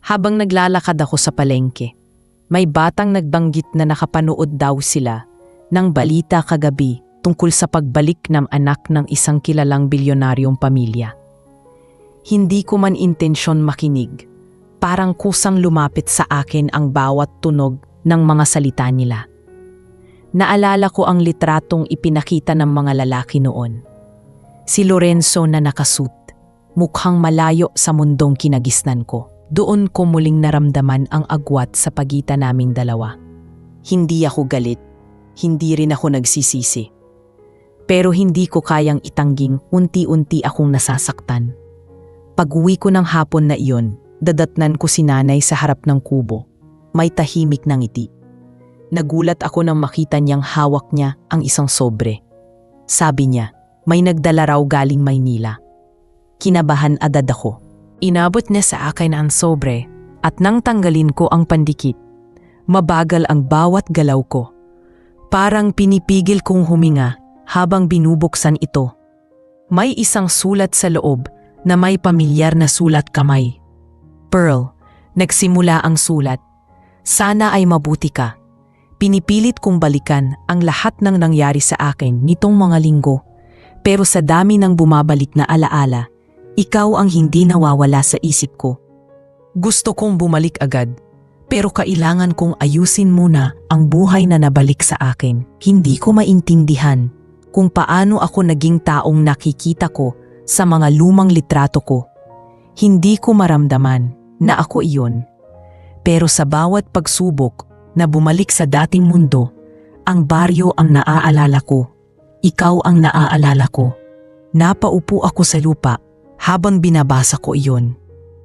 Habang naglalakad ako sa palengke, may batang nagbanggit na nakapanood daw sila ng balita kagabi tungkol sa pagbalik ng anak ng isang kilalang bilyonaryong pamilya. Hindi ko man intensyon makinig, parang kusang lumapit sa akin ang bawat tunog ng mga salita nila. Naalala ko ang litratong ipinakita ng mga lalaki noon. Si Lorenzo na nakasuit, mukhang malayo sa mundong kinagisnan ko. Doon ko muling naramdaman ang agwat sa pagitan naming dalawa. Hindi ako galit, hindi rin ako nagsisisi. Pero hindi ko kayang itangging unti-unti akong nasasaktan. Pag-uwi ko ng hapon na iyon, dadatnan ko si nanay sa harap ng kubo. May tahimik na ngiti. Nagulat ako nang makita niyang hawak niya ang isang sobre. Sabi niya, may nagdala raw galing Maynila. Kinabahan agad ako. Inabot niya sa akin ang sobre at nang tanggalin ko ang pandikit, mabagal ang bawat galaw ko. Parang pinipigil kong huminga habang binubuksan ito. May isang sulat sa loob na may pamilyar na sulat kamay. Pearl, nagsimula ang sulat. Sana ay mabuti ka. Pinipilit kong balikan ang lahat ng nangyari sa akin nitong mga linggo. Pero sa dami ng bumabalik na alaala, ikaw ang hindi nawawala sa isip ko. Gusto kong bumalik agad, pero kailangan kong ayusin muna ang buhay na nabalik sa akin. Hindi ko maintindihan kung paano ako naging taong nakikita ko sa mga lumang litrato ko. Hindi ko maramdaman na ako iyon. Pero sa bawat pagsubok na bumalik sa dating mundo, ang baryo ang naaalala ko. Ikaw ang naaalala ko. Napaupo ako sa lupa habang binabasa ko iyon.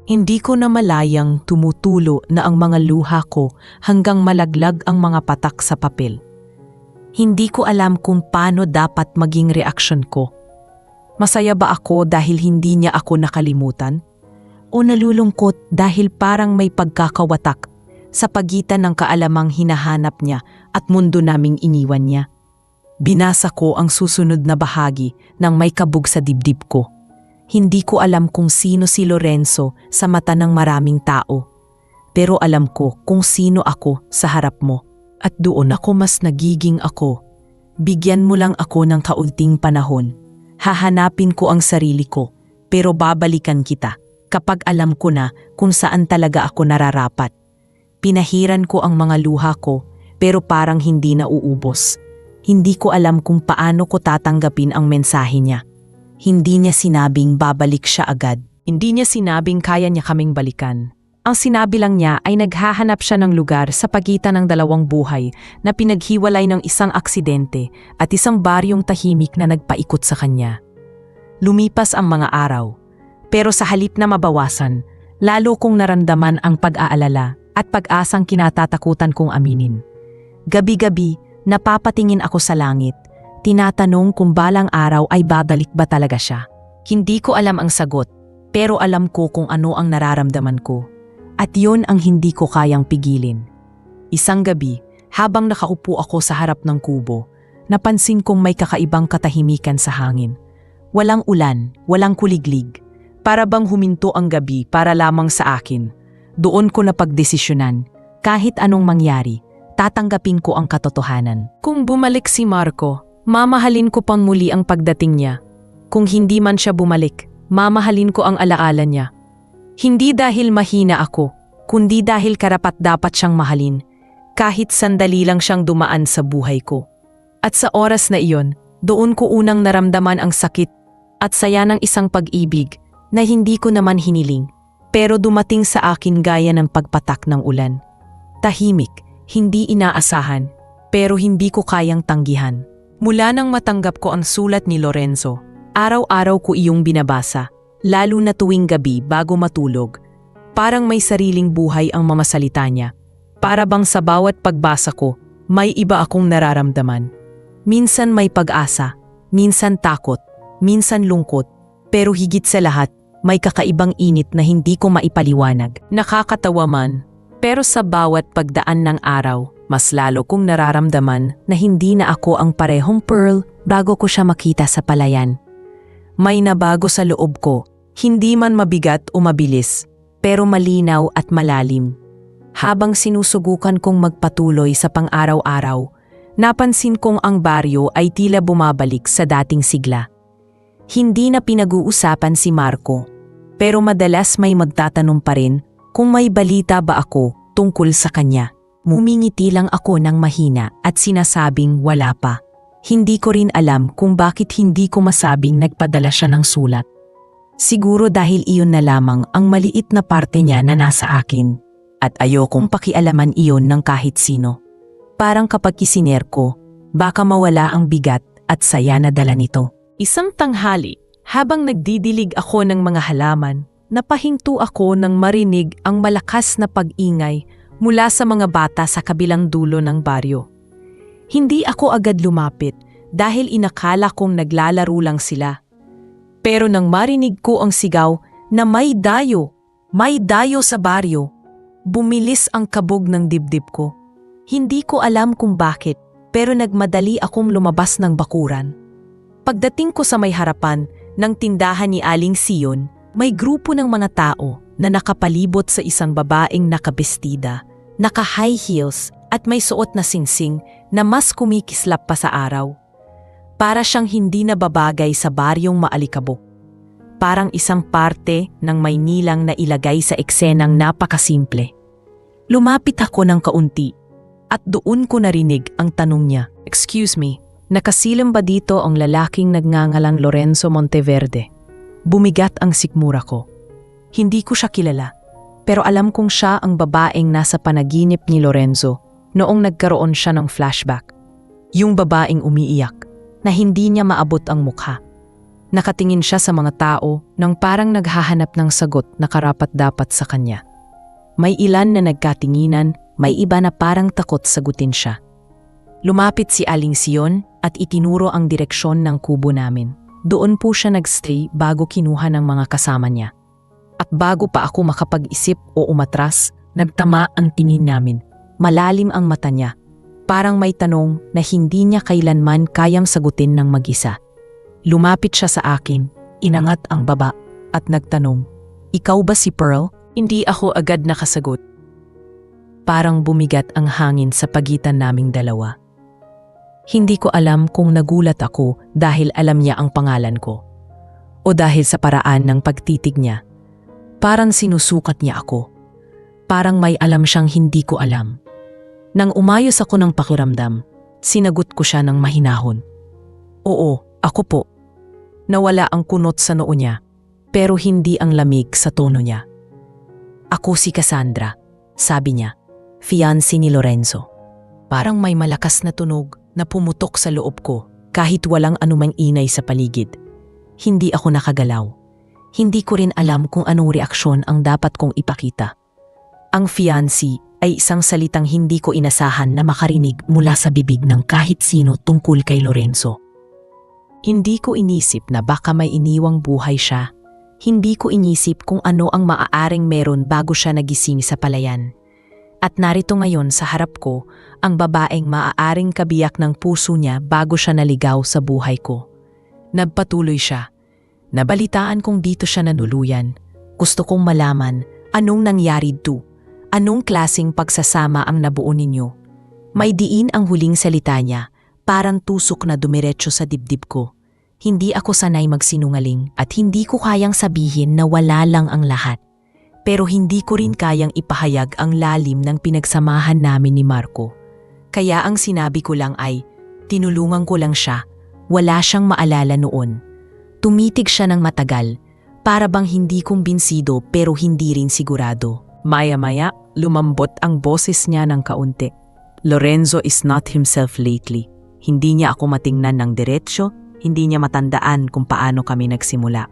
Hindi ko na malayang tumutulo na ang mga luha ko hanggang malaglag ang mga patak sa papel. Hindi ko alam kung paano dapat maging reaksyon ko. Masaya ba ako dahil hindi niya ako nakalimutan? O nalulungkot dahil parang may pagkakawatak sa pagitan ng kaalamang hinahanap niya at mundo naming iniwan niya? Binasa ko ang susunod na bahagi ng may kabog sa dibdib ko. Hindi ko alam kung sino si Lorenzo sa mata ng maraming tao. Pero alam ko kung sino ako sa harap mo. At doon ako mas nagiging ako. Bigyan mo lang ako ng kaunting panahon. Hahanapin ko ang sarili ko, pero babalikan kita kapag alam ko na kung saan talaga ako nararapat. Pinahiran ko ang mga luha ko, pero parang hindi nauubos. Hindi ko alam kung paano ko tatanggapin ang mensahe niya. Hindi niya sinabing babalik siya agad. Hindi niya sinabing kaya niya kaming balikan. Ang sinabi lang niya ay naghahanap siya ng lugar sa pagitan ng dalawang buhay na pinaghiwalay ng isang aksidente at isang baryong tahimik na nagpaikot sa kanya. Lumipas ang mga araw, pero sa halip na mabawasan, lalo kong naramdaman ang pag-aalala at pag-asang kinatatakutan kong aminin. Gabi-gabi, napapatingin ako sa langit. Tinatanong kung balang araw ay babalik ba talaga siya. Hindi ko alam ang sagot, pero alam ko kung ano ang nararamdaman ko. At yun ang hindi ko kayang pigilin. Isang gabi, habang nakaupo ako sa harap ng kubo, napansin kong may kakaibang katahimikan sa hangin. Walang ulan, walang kuliglig. Para bang huminto ang gabi para lamang sa akin. Doon ko napagdesisyonan, kahit anong mangyari, tatanggapin ko ang katotohanan. Kung bumalik si Marco, mamahalin ko pang muli ang pagdating niya. Kung hindi man siya bumalik, mamahalin ko ang alaala niya. Hindi dahil mahina ako, kundi dahil karapat-dapat siyang mahalin, kahit sandali lang siyang dumaan sa buhay ko. At sa oras na iyon, doon ko unang naramdaman ang sakit at saya ng isang pag-ibig na hindi ko naman hiniling, pero dumating sa akin gaya ng pagpatak ng ulan. Tahimik, hindi inaasahan, pero hindi ko kayang tanggihan. Mula nang matanggap ko ang sulat ni Lorenzo, araw-araw ko iyong binabasa, lalo na tuwing gabi bago matulog. Parang may sariling buhay ang mamasalita niya. Para bang sa bawat pagbasa ko, may iba akong nararamdaman. Minsan may pag-asa, minsan takot, minsan lungkot, pero higit sa lahat, may kakaibang init na hindi ko maipaliwanag. Nakakatawa man, pero sa bawat pagdaan ng araw, mas lalo kong nararamdaman na hindi na ako ang parehong Pearl bago ko siya makita sa palayan. May nabago sa loob ko, hindi man mabigat o mabilis, pero malinaw at malalim. Habang sinusubukan kong magpatuloy sa pang-araw-araw, napansin kong ang baryo ay tila bumabalik sa dating sigla. Hindi na pinag-uusapan si Marco, pero madalas may magtatanong pa rin kung may balita ba ako tungkol sa kanya. Mumingiti lang ako ng mahina at sinasabing wala pa. Hindi ko rin alam kung bakit hindi ko masabing nagpadala siya ng sulat. Siguro dahil iyon na lamang ang maliit na parte niya na nasa akin. At ayokong pakialaman iyon ng kahit sino. Parang kapag kisiner ko, baka mawala ang bigat at saya na dala nito. Isang tanghali, habang nagdidilig ako ng mga halaman, napahinto ako nang marinig ang malakas na pag-ingay mula sa mga bata sa kabilang dulo ng baryo. Hindi ako agad lumapit dahil inakala kong naglalaro lang sila. Pero nang marinig ko ang sigaw na may dayo sa baryo, bumilis ang kabog ng dibdib ko. Hindi ko alam kung bakit, pero nagmadali akong lumabas ng bakuran. Pagdating ko sa may harapan ng tindahan ni Aling Sion, may grupo ng mga tao na nakapalibot sa isang babaeng nakabestida, naka-high heels at may suot na singsing na mas kumikislap pa sa araw. Para siyang hindi nababagay sa baryong maalikabok. Parang isang parte ng Maynilang na ilagay sa eksenang napakasimple. Lumapit ako ng kaunti at doon ko narinig ang tanong niya. "Excuse me, nakasilang ba dito ang lalaking nagngangalang Lorenzo Monteverde?" Bumigat ang sikmura ko. Hindi ko siya kilala, pero alam kong siya ang babaeng nasa panaginip ni Lorenzo noong nagkaroon siya ng flashback. Yung babaeng umiiyak na hindi niya maabot ang mukha. Nakatingin siya sa mga tao nang parang naghahanap ng sagot na karapat-dapat sa kanya. May ilan na nagkatinginan, may iba na parang takot sagutin siya. Lumapit si Aling Sion at itinuro ang direksyon ng kubo namin. Doon po siya nagstay bago kinuha ng mga kasama niya. At bago pa ako makapag-isip o umatras, nagtama ang tingin namin. Malalim ang mata niya. Parang may tanong na hindi niya kailanman kayang sagutin ng mag-isa. Lumapit siya sa akin, inangat ang baba at nagtanong, "Ikaw ba si Pearl?" Hindi ako agad nakasagot. Parang bumigat ang hangin sa pagitan naming dalawa. Hindi ko alam kung nagulat ako dahil alam niya ang pangalan ko o dahil sa paraan ng pagtitig niya. Parang sinusukat niya ako. Parang may alam siyang hindi ko alam. Nang umayos ako ng pakiramdam, sinagot ko siya ng mahinahon. "Oo, ako po." Nawala ang kunot sa noo niya, pero hindi ang lamig sa tono niya. "Ako si Cassandra," sabi niya, "fiancé ni Lorenzo." Parang may malakas na tunog na pumutok sa loob ko kahit walang anumang inay sa paligid. Hindi ako nakagalaw. Hindi ko rin alam kung anong reaksyon ang dapat kong ipakita. Ang fiancé ay isang salitang hindi ko inasahan na makarinig mula sa bibig ng kahit sino tungkol kay Lorenzo. Hindi ko inisip na baka may iniwang buhay siya. Hindi ko inisip kung ano ang maaaring meron bago siya nagising sa palayan. At narito ngayon sa harap ko ang babaeng maaaring kabiyak ng puso niya bago siya naligaw sa buhay ko. Nagpatuloy siya. "Nabalitaan kong dito siya nanuluyan. Gusto kong malaman anong nangyari do. Anong klaseng pagsasama ang nabuo ninyo?" May diin ang huling salita niya, parang tusok na dumiretso sa dibdib ko. Hindi ako sanay magsinungaling at hindi ko kayang sabihin na wala lang ang lahat. Pero hindi ko rin kayang ipahayag ang lalim ng pinagsamahan namin ni Marco. Kaya ang sinabi ko lang ay, tinulungan ko lang siya, wala siyang maalala noon. Tumitig siya ng matagal, para bang hindi kumbinsido pero hindi rin sigurado. Maya-maya, lumambot ang boses niya ng kaunti. "Lorenzo is not himself lately. Hindi niya ako matingnan ng diretsyo, hindi niya matandaan kung paano kami nagsimula.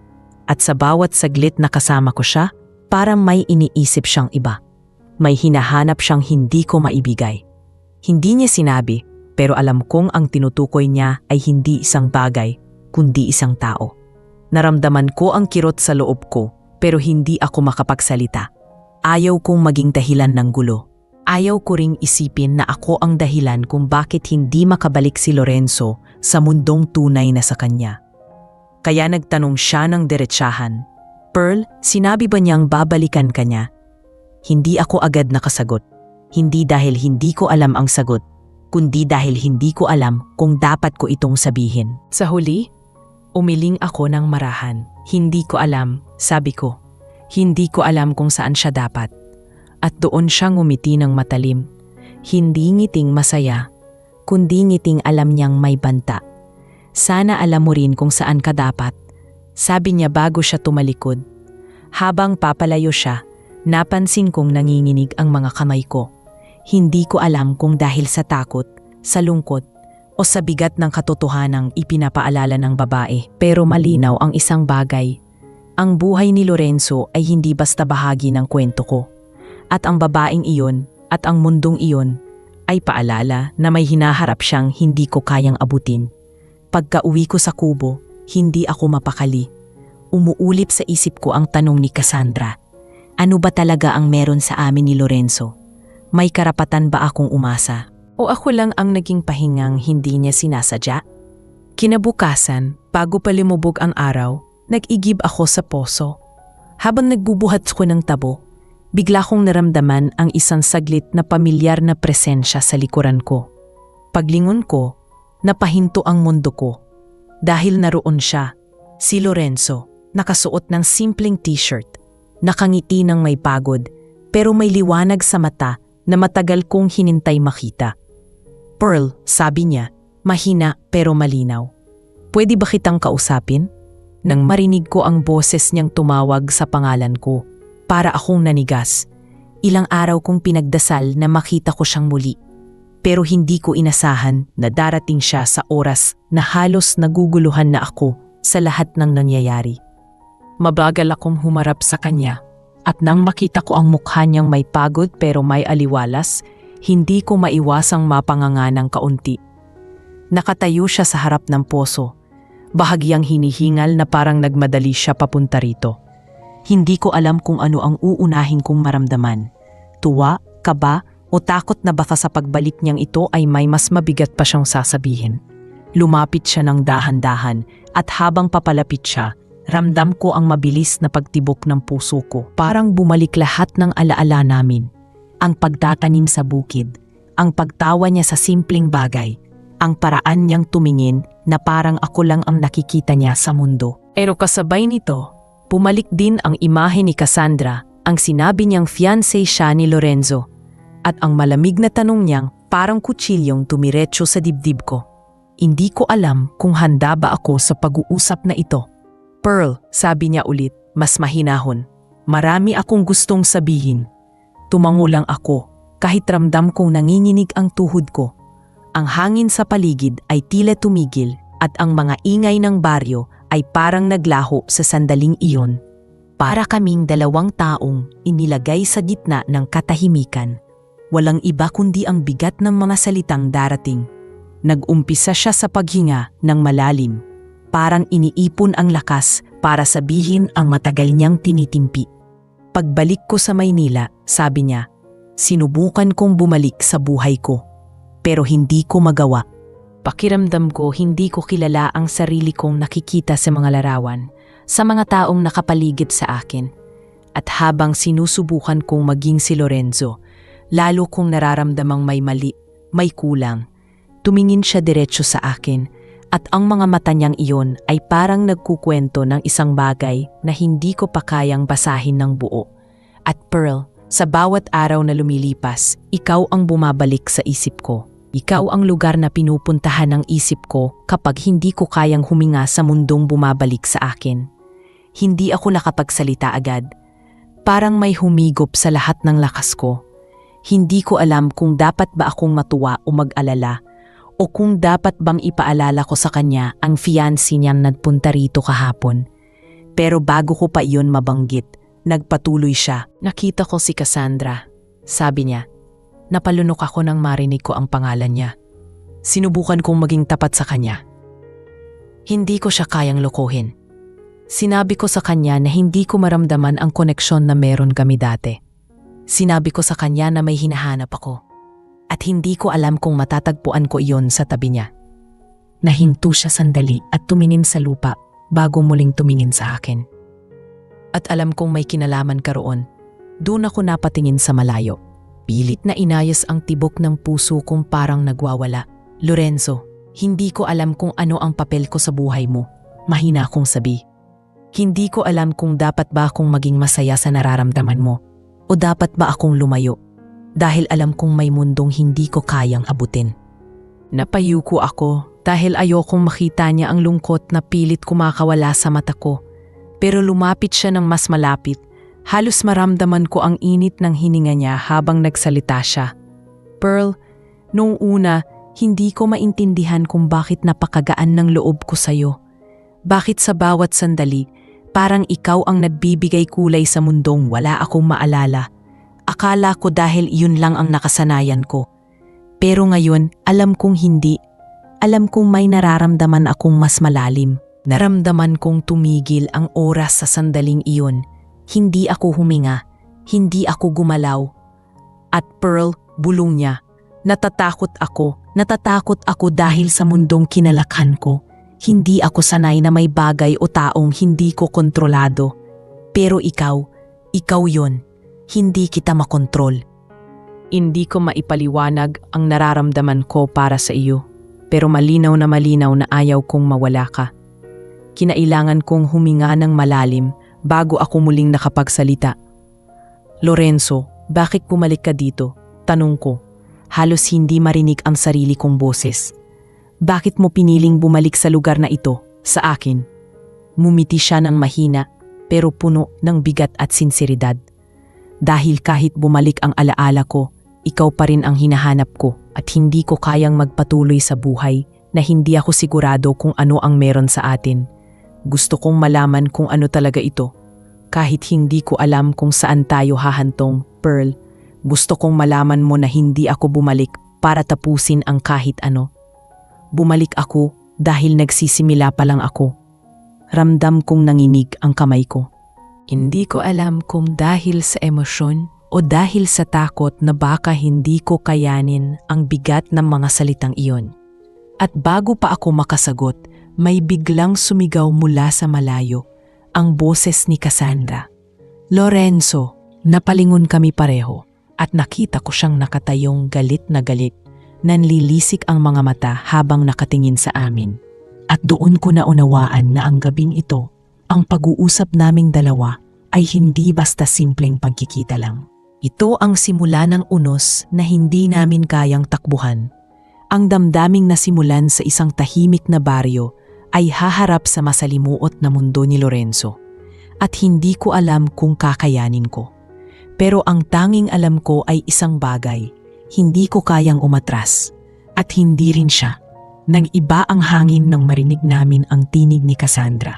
At sa bawat saglit na kasama ko siya, parang may iniisip siyang iba. May hinahanap siyang hindi ko maibigay. Hindi niya sinabi, pero alam kong ang tinutukoy niya ay hindi isang bagay, kundi isang tao. Naramdaman ko ang kirot sa loob ko, pero hindi ako makapagsalita. Ayaw kong maging dahilan ng gulo. Ayaw ko ring isipin na ako ang dahilan kung bakit hindi makabalik si Lorenzo sa mundong tunay na sa kanya. Kaya nagtanong siya ng diretsahan, "Pearl, sinabi ba niyang babalikan ka niya?" Hindi ako agad nakasagot. Hindi dahil hindi ko alam ang sagot, kundi dahil hindi ko alam kung dapat ko itong sabihin. Sa huli, umiling ako ng marahan. Hindi ko alam, sabi ko. Hindi ko alam kung saan siya dapat. At doon siya ngumiti ng matalim. Hindi ngiting masaya, kundi ngiting alam niyang may banta. "Sana alam mo rin kung saan ka dapat," sabi niya bago siya tumalikod. Habang papalayo siya, napansin kong nanginginig ang mga kamay ko. Hindi ko alam kung dahil sa takot, sa lungkot, o sa bigat ng katotohanang ipinapaalala ng babae. Pero malinaw ang isang bagay. Ang buhay ni Lorenzo ay hindi basta bahagi ng kwento ko. At ang babaeng iyon at ang mundong iyon ay paalala na may hinaharap siyang hindi ko kayang abutin. Pagka-uwi ko sa kubo, hindi ako mapakali. Umuulip sa isip ko ang tanong ni Cassandra. Ano ba talaga ang meron sa amin ni Lorenzo? May karapatan ba akong umasa? O ako lang ang naging pahingang hindi niya sinasadya? Kinabukasan, bago pa lumubog ang araw, nag-igib ako sa poso. Habang nagbubuhat ko ng tabo, bigla kong naramdaman ang isang saglit na pamilyar na presensya sa likuran ko. Paglingon ko, napahinto ang mundo ko. Dahil naroon siya, si Lorenzo, nakasuot ng simpleng t-shirt, nakangiti ng may pagod, pero may liwanag sa mata na matagal kong hinintay makita. "Pearl," sabi niya, mahina pero malinaw. "Pwede ba kitang kausapin?" Nang marinig ko ang boses niyang tumawag sa pangalan ko, para akong nanigas. Ilang araw kong pinagdasal na makita ko siyang muli. Pero hindi ko inasahan na darating siya sa oras na halos naguguluhan na ako sa lahat ng nangyayari. Mabagal akong humarap sa kanya. At nang makita ko ang mukha niyang may pagod pero may aliwalas, hindi ko maiwasang mapanganga ng kaunti. Nakatayo siya sa harap ng poso, bahagyang hinihingal na parang nagmadali siya papunta rito. Hindi ko alam kung ano ang uunahin kong maramdaman. Tuwa, kaba, o takot na baka sa pagbalik niyang ito ay may mas mabigat pa siyang sasabihin. Lumapit siya ng dahan-dahan at habang papalapit siya, ramdam ko ang mabilis na pagtibok ng puso ko. Parang bumalik lahat ng alaala namin. Ang pagtatanim sa bukid, ang pagtawa niya sa simpleng bagay, ang paraan niyang tumingin na parang ako lang ang nakikita niya sa mundo. Pero kasabay nito, pumalik din ang imahe ni Cassandra, ang sinabi niyang fiancé siya ni Lorenzo, at ang malamig na tanong niyang parang kutsilyong tumiretso sa dibdib ko. Hindi ko alam kung handa ba ako sa pag-uusap na ito. "Pearl," sabi niya ulit, mas mahinahon. "Marami akong gustong sabihin." Tumango lang ako, kahit ramdam kong nanginginig ang tuhod ko. Ang hangin sa paligid ay tila tumigil at ang mga ingay ng baryo ay parang naglaho sa sandaling iyon. Para kaming dalawang taong inilagay sa gitna ng katahimikan. Walang iba kundi ang bigat ng mga salitang darating. Nag-umpisa siya sa paghinga ng malalim. Parang iniipon ang lakas para sabihin ang matagal niyang tinitimpi. Pagbalik ko sa Maynila, sabi niya, sinubukan kong bumalik sa buhay ko. Pero hindi ko magawa. Pakiramdam ko hindi ko kilala ang sarili kong nakikita sa mga larawan, sa mga taong nakapaligid sa akin. At habang sinusubukan kong maging si Lorenzo, lalo kong nararamdamang may mali, may kulang. Tumingin siya diretso sa akin at ang mga mata niyang iyon ay parang nagkukwento ng isang bagay na hindi ko pa kayang basahin ng buo. At Pearl, sa bawat araw na lumilipas, ikaw ang bumabalik sa isip ko. Ikaw ang lugar na pinupuntahan ng isip ko kapag hindi ko kayang huminga sa mundong bumabalik sa akin. Hindi ako nakapagsalita agad. Parang may humigop sa lahat ng lakas ko. Hindi ko alam kung dapat ba akong matuwa o mag-alala o kung dapat bang ipaalala ko sa kanya ang fiancé niyang nagpunta rito kahapon. Pero bago ko pa iyon mabanggit, nagpatuloy siya. Nakita ko si Cassandra. Sabi niya. Napalunok ako nang marinig ko ang pangalan niya. Sinubukan kong maging tapat sa kanya. Hindi ko siya kayang lokohin. Sinabi ko sa kanya na hindi ko maramdaman ang koneksyon na meron kami dati. Sinabi ko sa kanya na may hinahanap ako. At hindi ko alam kung matatagpuan ko iyon sa tabi niya. Nahinto siya sandali at tumingin sa lupa bago muling tumingin sa akin. At alam kong may kinalaman ka roon. Doon ako napatingin sa malayo. Pilit na inayos ang tibok ng puso kong parang nagwawala. Lorenzo, hindi ko alam kung ano ang papel ko sa buhay mo. Mahina akong sabi. Hindi ko alam kung dapat ba akong maging masaya sa nararamdaman mo o dapat ba akong lumayo dahil alam kong may mundong hindi ko kayang abutin. Napayuko ako dahil ayokong makita niya ang lungkot na pilit kumakawala sa mata ko. Pero lumapit siya ng mas malapit. Halos maramdaman ko ang init ng hininga niya habang nagsalita siya. Pearl, noong una, hindi ko maintindihan kung bakit napakagaan ng loob ko sa'yo. Bakit sa bawat sandali, parang ikaw ang nagbibigay kulay sa mundong wala akong maalala. Akala ko dahil iyon lang ang nakasanayan ko. Pero ngayon, alam kong hindi. Alam kong may nararamdaman akong mas malalim. Naramdaman kong tumigil ang oras sa sandaling iyon. Hindi ako huminga, hindi ako gumalaw. At Pearl, bulong niya, natatakot ako dahil sa mundong kinalakhan ko. Hindi ako sanay na may bagay o taong hindi ko kontrolado. Pero ikaw yon, hindi kita makontrol. Hindi ko maipaliwanag ang nararamdaman ko para sa iyo, pero malinaw na ayaw kong mawala ka. Kinailangan kong huminga ng malalim bago ako muling nakapagsalita. Lorenzo, bakit bumalik ka dito? Tanong ko. Halos hindi marinig ang sarili kong boses. Bakit mo piniling bumalik sa lugar na ito, sa akin? Mumiti siya ng mahina, pero puno ng bigat at sinseridad. Dahil kahit bumalik ang alaala ko, ikaw pa rin ang hinahanap ko at hindi ko kayang magpatuloy sa buhay na hindi ako sigurado kung ano ang meron sa atin. Gusto kong malaman kung ano talaga ito. Kahit hindi ko alam kung saan tayo hahantong, Pearl, gusto kong malaman mo na hindi ako bumalik para tapusin ang kahit ano. Bumalik ako dahil nagsisimula pa lang ako. Ramdam kong nanginig ang kamay ko. Hindi ko alam kung dahil sa emosyon o dahil sa takot na baka hindi ko kayanin ang bigat ng mga salitang iyon. At bago pa ako makasagot, may biglang sumigaw mula sa malayo, ang boses ni Cassandra. Lorenzo, napalingon kami pareho at nakita ko siyang nakatayong galit na galit. Nanlilisik ang mga mata habang nakatingin sa amin. At doon ko naunawaan na ang gabing ito, ang pag-uusap naming dalawa ay hindi basta simpleng pagkikita lang. Ito ang simula ng unos na hindi namin kayang takbuhan. Ang damdaming nasimulan sa isang tahimik na baryo ay haharap sa masalimuot na mundo ni Lorenzo. At hindi ko alam kung kakayanin ko. Pero ang tanging alam ko ay isang bagay, hindi ko kayang umatras. At hindi rin siya. Nang iba ang hangin nang marinig namin ang tinig ni Cassandra.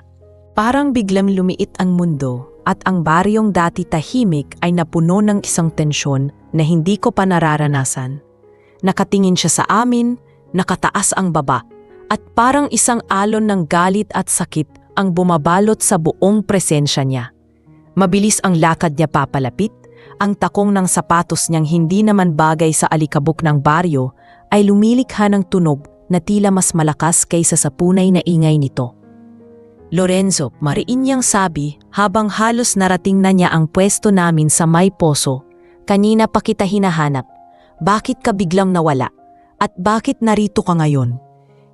Parang biglang lumiit ang mundo at ang baryong dati tahimik ay napuno ng isang tensyon na hindi ko pa nararanasan. Nakatingin siya sa amin, nakataas ang baba. At parang isang alon ng galit at sakit ang bumabalot sa buong presensya niya. Mabilis ang lakad niya papalapit, ang takong ng sapatos niyang hindi naman bagay sa alikabok ng baryo ay lumilikha ng tunog na tila mas malakas kaysa sa punay na ingay nito. Lorenzo, mariin niyang sabi habang halos narating na niya ang pwesto namin sa may poso. Kanina pa kita hinahanap. Bakit ka biglang nawala? At bakit narito ka ngayon?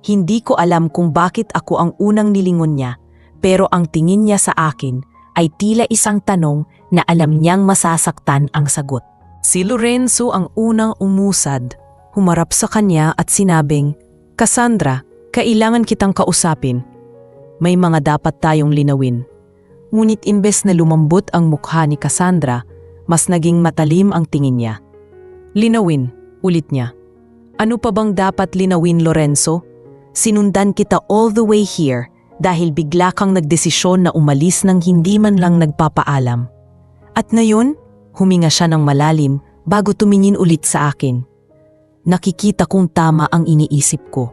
Hindi ko alam kung bakit ako ang unang nilingon niya, pero ang tingin niya sa akin ay tila isang tanong na alam niyang masasaktan ang sagot. Si Lorenzo ang unang umusad, humarap sa kanya at sinabing, Cassandra, kailangan kitang kausapin. May mga dapat tayong linawin. Ngunit imbes na lumambot ang mukha ni Cassandra, mas naging matalim ang tingin niya. Linawin, ulit niya. Ano pa bang dapat linawin, Lorenzo? Sinundan kita all the way here dahil bigla kang nagdesisyon na umalis nang hindi man lang nagpapaalam. At ngayon, huminga siya ng malalim bago tumingin ulit sa akin. Nakikita kong tama ang iniisip ko.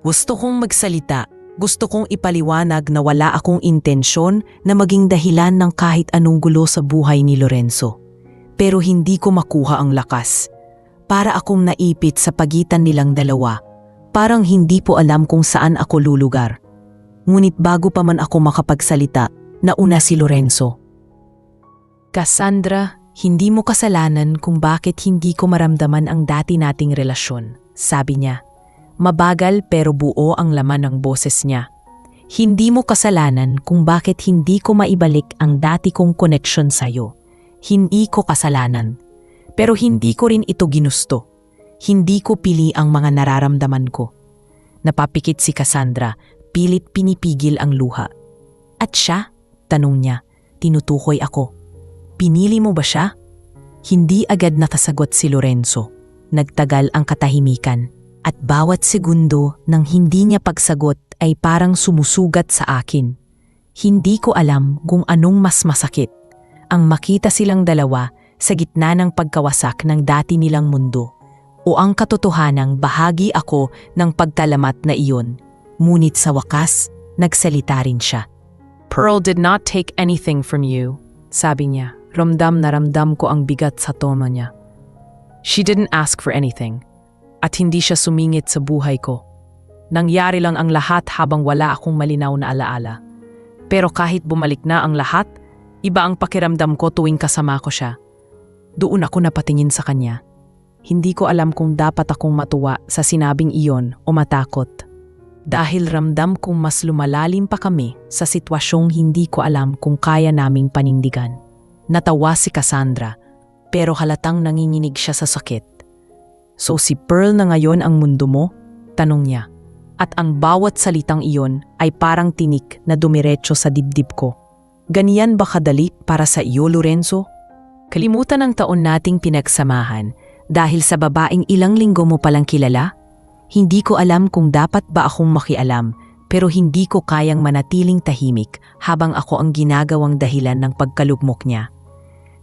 Gusto kong magsalita. Gusto kong ipaliwanag na wala akong intensyon na maging dahilan ng kahit anong gulo sa buhay ni Lorenzo. Pero hindi ko makuha ang lakas. Para akong naipit sa pagitan nilang dalawa. Parang hindi po alam kung saan ako lulugar. Ngunit bago pa man ako makapagsalita, nauna si Lorenzo. Cassandra, hindi mo kasalanan kung bakit hindi ko maramdaman ang dati nating relasyon, sabi niya. Mabagal pero buo ang laman ng boses niya. Hindi mo kasalanan kung bakit hindi ko maibalik ang dati kong connection sa'yo. Hindi ko kasalanan. Pero hindi ko rin ito ginusto. Hindi ko pili ang mga nararamdaman ko. Napapikit si Cassandra, pilit pinipigil ang luha. At siya? Tanong niya. Tinutukoy ako. Pinili mo ba siya? Hindi agad nakasagot si Lorenzo. Nagtagal ang katahimikan. At bawat segundo nang hindi niya pagsagot ay parang sumusugat sa akin. Hindi ko alam kung anong mas masakit. Ang makita silang dalawa sa gitna ng pagkawasak ng dati nilang mundo. O ang katotohanang bahagi ako ng pagkalamat na iyon. Ngunit sa wakas, nagsalita rin siya. Pearl did not take anything from you, sabi niya. Ramdam na ramdam ko ang bigat sa tono niya. She didn't ask for anything. At hindi siya sumingit sa buhay ko. Nangyari lang ang lahat habang wala akong malinaw na alaala. Pero kahit bumalik na ang lahat, iba ang pakiramdam ko tuwing kasama ko siya. Doon ako napatingin sa kanya. Hindi ko alam kung dapat akong matuwa sa sinabing iyon o matakot. Dahil ramdam kong mas lumalalim pa kami sa sitwasyong hindi ko alam kung kaya naming panindigan. Natawa si Cassandra, pero halatang nanginginig siya sa sakit. So si Pearl na ngayon ang mundo mo? Tanong niya. At ang bawat salitang iyon ay parang tinik na dumiretso sa dibdib ko. Ganyan ba kadali para sa iyo, Lorenzo? Kalimutan ang taon nating pinagsamahan dahil sa babaeng ilang linggo mo palang kilala? Hindi ko alam kung dapat ba akong makialam, pero hindi ko kayang manatiling tahimik habang ako ang ginagawang dahilan ng pagkalugmok niya.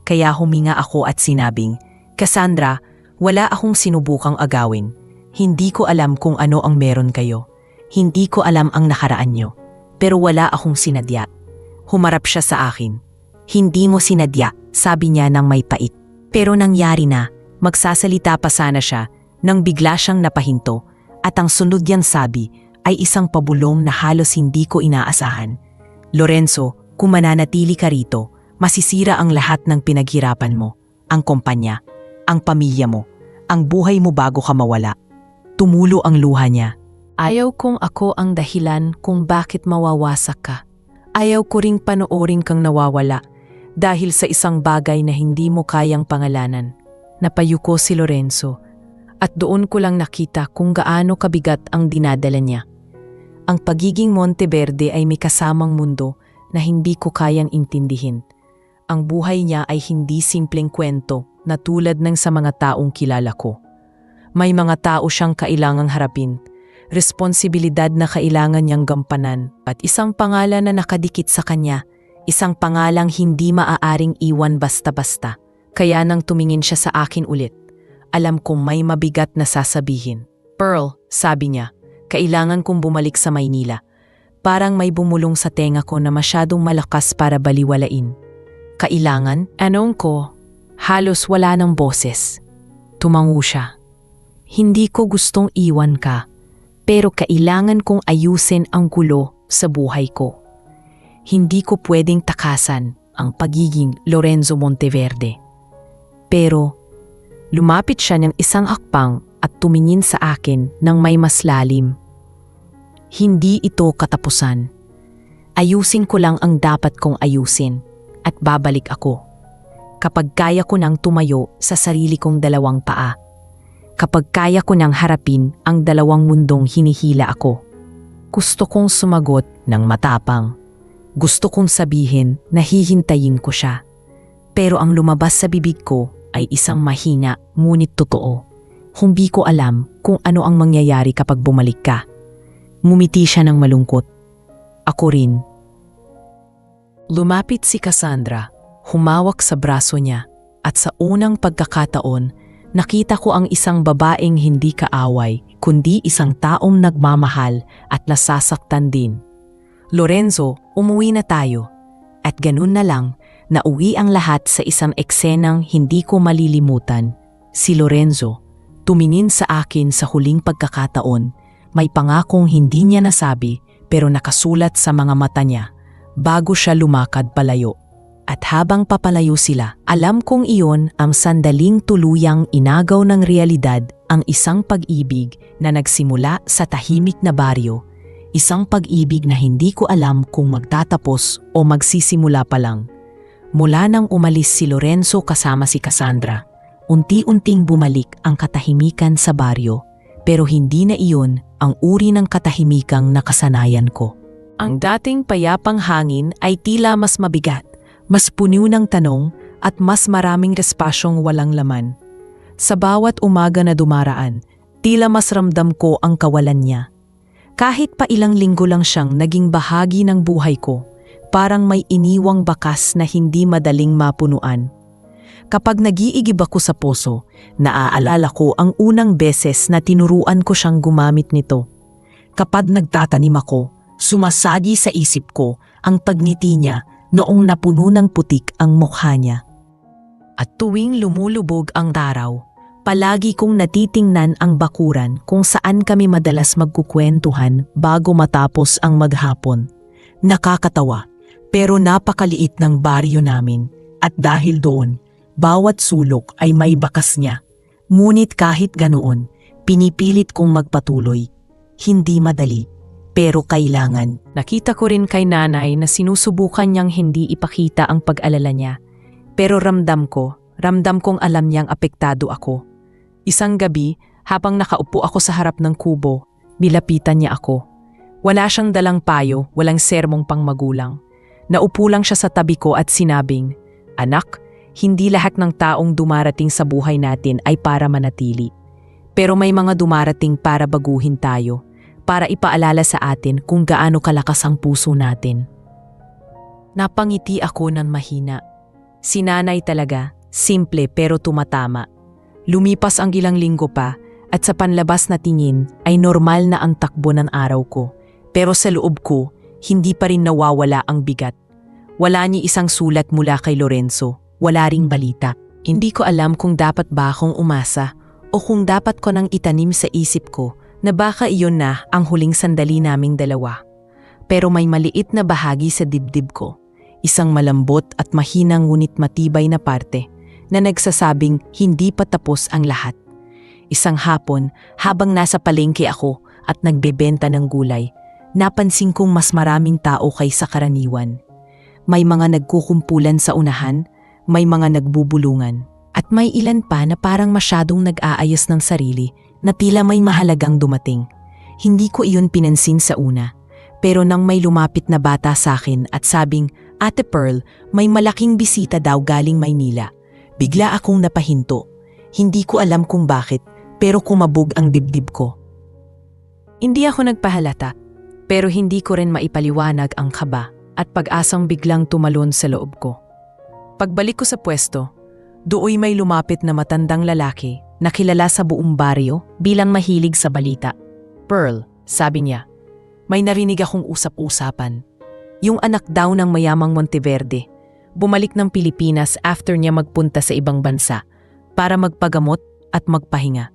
Kaya huminga ako at sinabing, Cassandra, wala akong sinubukang agawin. Hindi ko alam kung ano ang meron kayo. Hindi ko alam ang nakaraan nyo. Pero wala akong sinadya. Humarap siya sa akin. Hindi mo sinadya, sabi niya nang may pait. Pero nangyari na, magsasalita pa sana siya nang bigla siyang napahinto at ang sunod niyang sabi ay isang pabulong na halos hindi ko inaasahan. Lorenzo, kung mananatili ka rito, masisira ang lahat ng pinaghirapan mo, ang kumpanya, ang pamilya mo, ang buhay mo bago ka mawala. Tumulo ang luha niya. Ayaw kong ako ang dahilan kung bakit mawawasak ka. Ayaw ko ring panoorin kang nawawala dahil sa isang bagay na hindi mo kayang pangalanan. Napayuko si Lorenzo at doon ko lang nakita kung gaano kabigat ang dinadala niya. Ang pagiging Monteverde ay may kasamang mundo na hindi ko kayang intindihin. Ang buhay niya ay hindi simpleng kwento na tulad ng sa mga taong kilala ko. May mga tao siyang kailangang harapin, responsibilidad na kailangan niyang gampanan at isang pangalan na nakadikit sa kanya, isang pangalang hindi maaaring iwan basta-basta. Kaya nang tumingin siya sa akin ulit, alam kong may mabigat na sasabihin. Pearl, sabi niya, kailangan kong bumalik sa Maynila. Parang may bumulong sa tenga ko na masyadong malakas para baliwalain. Kailangan? Anong ko? Halos wala ng boses. Tumango siya. Hindi ko gustong iwan ka, pero kailangan kong ayusin ang gulo sa buhay ko. Hindi ko pwedeng takasan ang pagiging Lorenzo Monteverde. Pero lumapit siya ng isang hakbang at tumingin sa akin ng may mas lalim. Hindi ito katapusan. Ayusin ko lang ang dapat kong ayusin at babalik ako. Kapag kaya ko nang tumayo sa sarili kong dalawang paa. Kapag kaya ko nang harapin ang dalawang mundong hinihila ako. Gusto kong sumagot ng matapang. Gusto kong sabihin na hihintayin ko siya. Pero ang lumabas sa bibig ko ay isang mahina ngunit totoo. Hindi ko alam kung ano ang mangyayari kapag bumalik ka. Ngumiti siya ng malungkot. Ako rin. Lumapit si Cassandra. Humawak sa braso niya At sa unang pagkakataon, nakita ko ang isang babaeng hindi kaaway, kundi isang taong nagmamahal at nasasaktan din. Lorenzo, umuwi na tayo. At ganun na lang, nauwi ang lahat sa isang eksenang hindi ko malilimutan. Si Lorenzo, tumingin sa akin sa huling pagkakataon, may pangakong hindi niya nasabi pero nakasulat sa mga mata niya bago siya lumakad palayo. At habang papalayo sila, alam kong iyon ang sandaling tuluyang inagaw ng realidad ang isang pag-ibig na nagsimula sa tahimik na baryo. Isang pag-ibig na hindi ko alam kung magtatapos o magsisimula pa lang. Mula nang umalis si Lorenzo kasama si Cassandra, unti-unting bumalik ang katahimikan sa baryo, pero hindi na iyon ang uri ng katahimikang nakasanayan ko. Ang dating payapang hangin ay tila mas mabigat, mas puno ng tanong at mas maraming espasyong walang laman. Sa bawat umaga na dumaraan, tila mas ramdam ko ang kawalan niya. Kahit pa ilang linggo lang siyang naging bahagi ng buhay ko, parang may iniwang bakas na hindi madaling mapunuan. Kapag nag-iigib ako sa puso, naaalala ko ang unang beses na tinuruan ko siyang gumamit nito. Kapag nagtatanim ako, sumasagi sa isip ko ang pagngiti niya noong napuno ng putik ang mukha niya. At tuwing lumulubog ang araw, palagi kong natitingnan ang bakuran kung saan kami madalas magkukwentuhan bago matapos ang maghapon. Nakakatawa, pero napakaliit ng baryo namin at dahil doon, bawat sulok ay may bakas niya. Ngunit kahit ganoon, pinipilit kong magpatuloy. Hindi madali, pero kailangan. Nakita ko rin kay nanay na sinusubukan niyang hindi ipakita ang pag-alala niya. Pero ramdam kong alam niyang apektado ako. Isang gabi, habang nakaupo ako sa harap ng kubo, nilapitan niya ako. Wala siyang dalang payo, walang sermong pang magulang. Naupo lang siya sa tabi ko at sinabing, "Anak, hindi lahat ng taong dumarating sa buhay natin ay para manatili. Pero may mga dumarating para baguhin tayo, para ipaalala sa atin kung gaano kalakas ang puso natin." Napangiti ako ng mahina. Si nanay talaga, simple pero tumatama. Lumipas ang ilang linggo pa at sa panlabas na tingin ay normal na ang takbo ng araw ko. Pero sa loob ko, hindi pa rin nawawala ang bigat. Wala ni isang sulat mula kay Lorenzo, wala ring balita. Hindi ko alam kung dapat ba akong umasa o kung dapat ko nang itanim sa isip ko na baka iyon na ang huling sandali naming dalawa. Pero may maliit na bahagi sa dibdib ko, isang malambot at mahinang ngunit matibay na parte na nagsasabing hindi pa tapos ang lahat. Isang hapon, habang nasa palengke ako at nagbebenta ng gulay, napansin kong mas maraming tao kaysa karaniwan. May mga nagkukumpulan sa unahan, may mga nagbubulungan, at may ilan pa na parang masyadong nag-aayos ng sarili na tila may mahalagang dumating. Hindi ko iyon pinansin sa una, pero nang may lumapit na bata sa akin at sabing, "Ate Pearl, may malaking bisita daw galing Maynila." Bigla akong napahinto. Hindi ko alam kung bakit, pero kumabog ang dibdib ko. Hindi ako nagpahalata, pero hindi ko rin maipaliwanag ang kaba at pag-asang biglang tumalon sa loob ko. Pagbalik ko sa pwesto, dooy may lumapit na matandang lalaki na kilala sa buong baryo bilang mahilig sa balita. "Pearl," sabi niya, "may narinig akong usap-usapan. Yung anak daw ng mayamang Monteverde, bumalik ng Pilipinas after niya magpunta sa ibang bansa para magpagamot at magpahinga.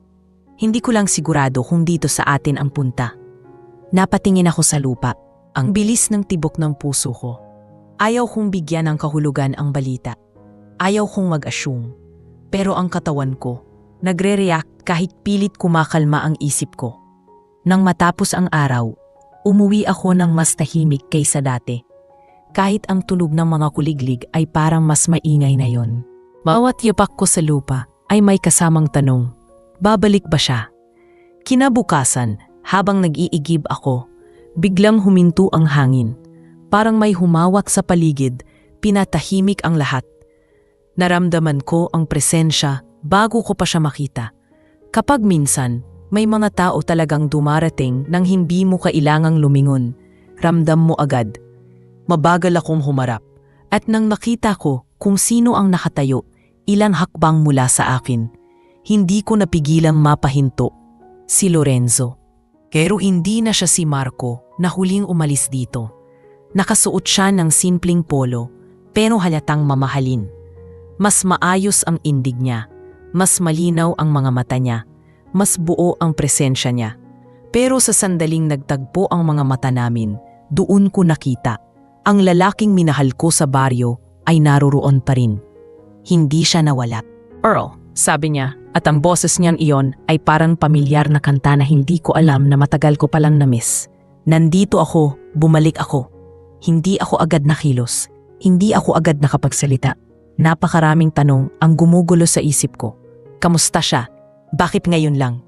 Hindi ko lang sigurado kung dito sa atin ang punta." Napatingin ako sa lupa. Ang bilis ng tibok ng puso ko. Ayaw kong bigyan ng kahulugan ang balita. Ayaw kong mag-assume. Pero ang katawan ko, nagre-react kahit pilit kumakalma ang isip ko. Nang matapos ang araw, umuwi ako ng mas tahimik kaysa dati. Kahit ang tunog ng mga kuliglig ay parang mas maingay na yon. Bawat yapak ko sa lupa ay may kasamang tanong, babalik ba siya? Kinabukasan, habang nag-iigib ako, biglang huminto ang hangin. Parang may humawak sa paligid, pinatahimik ang lahat. Naramdaman ko ang presensya bago ko pa siya makita. Kapag minsan, may mga tao talagang dumarating nang hindi mo kailangang lumingon. Ramdam mo agad. Mabagal akong humarap. At nang makita ko kung sino ang nakatayo, ilang hakbang mula sa akin. Hindi ko napigilang mapahinto. Si Lorenzo. Pero hindi na siya si Marco na huling umalis dito. Nakasuot siya ng simpleng polo pero halatang mamahalin. Mas maayos ang indig niya. Mas malinaw ang mga mata niya. Mas buo ang presensya niya. Pero sa sandaling nagtagpo ang mga mata namin, doon ko nakita. Ang lalaking minahal ko sa baryo ay naroroon pa rin. Hindi siya nawala. Earl, sabi niya, at ang boses niyang iyon ay parang pamilyar na kanta na hindi ko alam na matagal ko palang na-miss. Nandito ako, bumalik ako. Hindi ako agad nakilos. Hindi ako agad nakapagsalita. Napakaraming tanong ang gumugulo sa isip ko. Kamusta siya? Bakit ngayon lang?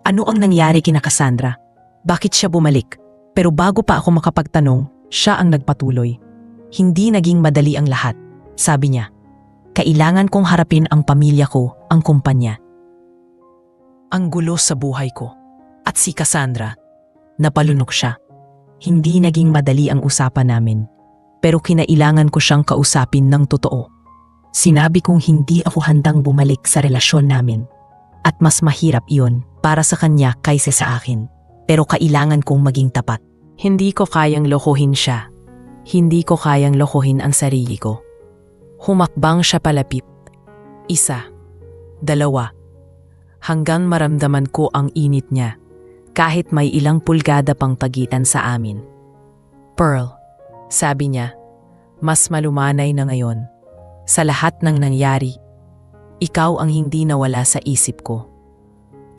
Ano ang nangyari kina Cassandra? Bakit siya bumalik? Pero bago pa ako makapagtanong, siya ang nagpatuloy. Hindi naging madali ang lahat, sabi niya. Kailangan kong harapin ang pamilya ko, ang kumpanya. Ang gulo sa buhay ko. At si Cassandra, napalunok siya. Hindi naging madali ang usapan namin. Pero kinailangan ko siyang kausapin ng totoo. Sinabi kong hindi ako handang bumalik sa relasyon namin. At mas mahirap iyon para sa kanya kaysa sa akin. Pero kailangan kong maging tapat. Hindi ko kayang lokohin siya. Hindi ko kayang lokohin ang sarili ko. Humakbang siya palapit. 1, 2, hanggang maramdaman ko ang init niya, kahit may ilang pulgada pang pagitan sa amin. Pearl, sabi niya, mas malumanay na ngayon. Sa lahat ng nangyari, ikaw ang hindi nawala sa isip ko.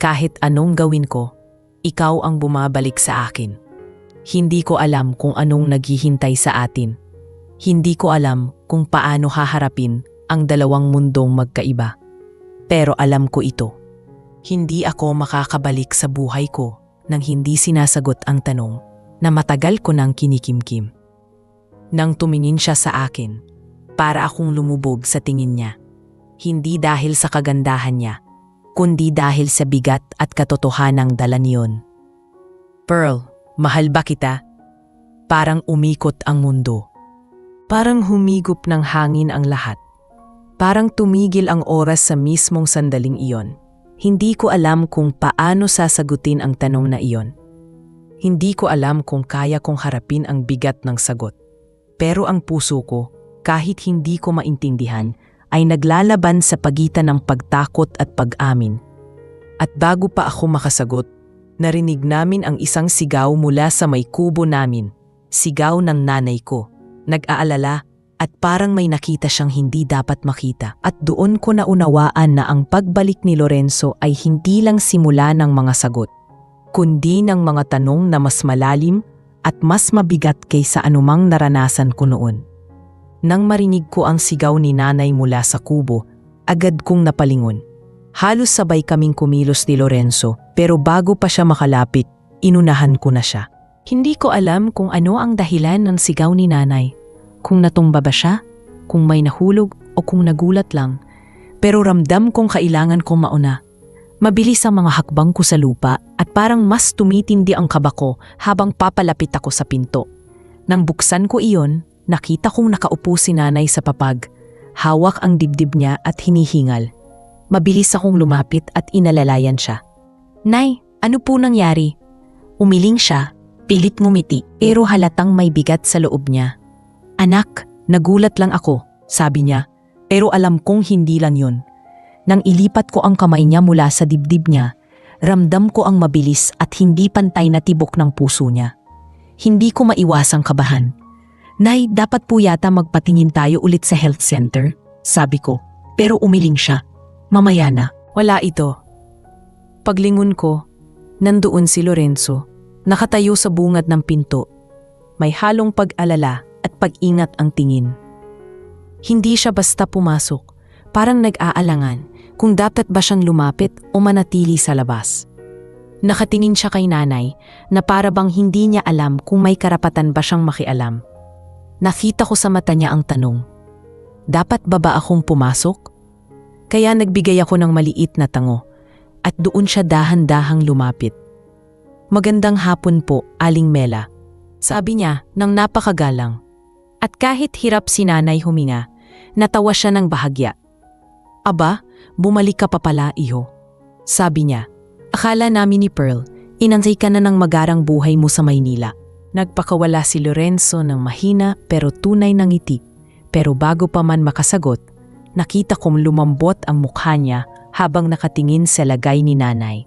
Kahit anong gawin ko, ikaw ang bumabalik sa akin. Hindi ko alam kung anong naghihintay sa atin. Hindi ko alam kung paano haharapin ang dalawang mundong magkaiba. Pero alam ko ito. Hindi ako makakabalik sa buhay ko nang hindi sinasagot ang tanong na matagal ko nang kinikimkim. Nang tumingin siya sa akin, para akong lumubog sa tingin niya. Hindi dahil sa kagandahan niya, kundi dahil sa bigat at katotohanang dala niyon. Pearl, mahal ba kita? Parang umikot ang mundo. Parang humigop ng hangin ang lahat. Parang tumigil ang oras sa mismong sandaling iyon. Hindi ko alam kung paano sasagutin ang tanong na iyon. Hindi ko alam kung kaya kong harapin ang bigat ng sagot. Pero ang puso ko, kahit hindi ko maintindihan, ay naglalaban sa pagitan ng pagtakot at pag-amin. At bago pa ako makasagot, narinig namin ang isang sigaw mula sa may kubo namin. Sigaw ng nanay ko. Nag-aalala at parang may nakita siyang hindi dapat makita. At doon ko naunawaan na ang pagbalik ni Lorenzo ay hindi lang simula ng mga sagot, kundi ng mga tanong na mas malalim at mas mabigat kaysa anumang naranasan ko noon. Nang marinig ko ang sigaw ni nanay mula sa kubo, agad kong napalingon. Halos sabay kaming kumilos ni Lorenzo, pero bago pa siya makalapit, inunahan ko na siya. Hindi ko alam kung ano ang dahilan ng sigaw ni nanay. Kung natumba ba siya, kung may nahulog o kung nagulat lang. Pero ramdam kong kailangan kong mauna. Mabilis ang mga hakbang ko sa lupa at parang mas tumitindi ang kaba ko habang papalapit ako sa pinto. Nang buksan ko iyon, nakita kong nakaupo si nanay sa papag. Hawak ang dibdib niya at hinihingal. Mabilis akong lumapit at inalalayan siya. Nay, ano po nangyari? Umiling siya, pilit ngumiti, pero halatang may bigat sa loob niya. Anak, nagulat lang ako, sabi niya, pero alam kong hindi lang yun. Nang ilipat ko ang kamay niya mula sa dibdib niya, ramdam ko ang mabilis at hindi pantay na tibok ng puso niya. Hindi ko maiwasang kabahan. Nay, dapat po yata magpatingin tayo ulit sa health center, sabi ko, pero umiling siya. Mamaya na. Wala ito. Paglingon ko, nandoon si Lorenzo, nakatayo sa bungad ng pinto. May halong pag-alala at pag-ingat ang tingin. Hindi siya basta pumasok, parang nag-aalangan kung dapat ba siyang lumapit o manatili sa labas. Nakatingin siya kay nanay na para bang hindi niya alam kung may karapatan ba siyang makialam. Nakita ko sa mata niya ang tanong, dapat ba akong pumasok? Kaya nagbigay ako ng maliit na tango at doon siya dahan-dahang lumapit. Magandang hapon po, Aling Mela, sabi niya nang napakagalang. At kahit hirap si nanay huminga, natawa siya ng bahagya. Aba, bumalik ka pa pala, iho. Sabi niya, akala namin ni Pearl, inantay ka na ng magarang buhay mo sa Maynila. Nagpakawala si Lorenzo ng mahina pero tunay na ngiti. Pero bago pa man makasagot, nakita kong lumambot ang mukha niya habang nakatingin sa lagay ni nanay.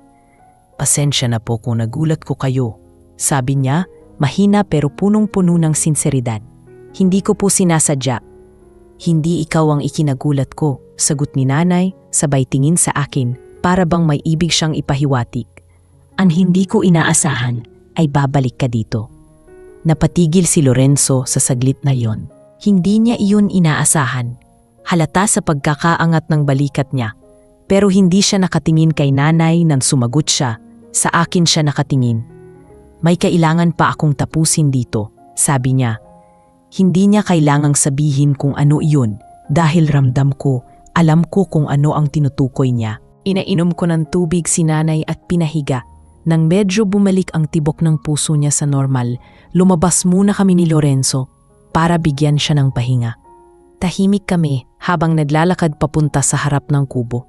Pasensya na po kung nagulat ko kayo. Sabi niya, mahina pero punong-puno ng sinseridad. Hindi ko po sinasadya. Hindi ikaw ang ikinagulat ko, sagot ni nanay, sabay tingin sa akin para bang may ibig siyang ipahiwatig. Ang hindi ko inaasahan ay babalik ka dito. Napatigil si Lorenzo sa saglit na yon. Hindi niya iyon inaasahan. Halata sa pagkakaangat ng balikat niya. Pero hindi siya nakatingin kay nanay nang sumagot siya. Sa akin siya nakatingin. May kailangan pa akong tapusin dito, sabi niya. Hindi niya kailangang sabihin kung ano iyon dahil ramdam ko, alam ko kung ano ang tinutukoy niya. Inainom ko ng tubig si nanay at pinahiga. Nang medyo bumalik ang tibok ng puso niya sa normal, lumabas muna kami ni Lorenzo para bigyan siya ng pahinga. Tahimik kami habang naglalakad papunta sa harap ng kubo.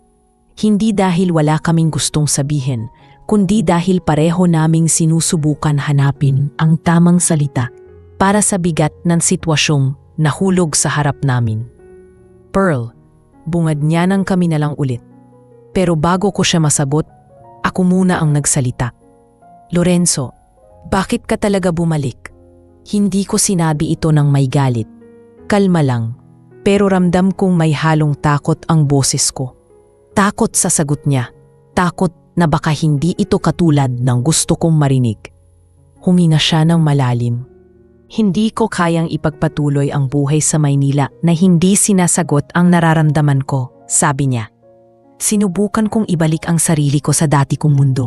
Hindi dahil wala kaming gustong sabihin, kundi dahil pareho naming sinusubukan hanapin ang tamang salita para sa bigat ng sitwasyong nahulog sa harap namin. Pearl, bungad niya nang kami na lang ulit. Pero bago ko siya masagot, ako muna ang nagsalita. Lorenzo, bakit ka talaga bumalik? Hindi ko sinabi ito ng may galit. Kalma lang, pero ramdam kong may halong takot ang boses ko. Takot sa sagot niya. Takot na baka hindi ito katulad ng gusto kong marinig. Huminga siya ng malalim. Hindi ko kayang ipagpatuloy ang buhay sa Maynila na hindi sinasagot ang nararamdaman ko, sabi niya. Sinubukan kong ibalik ang sarili ko sa dati kong mundo.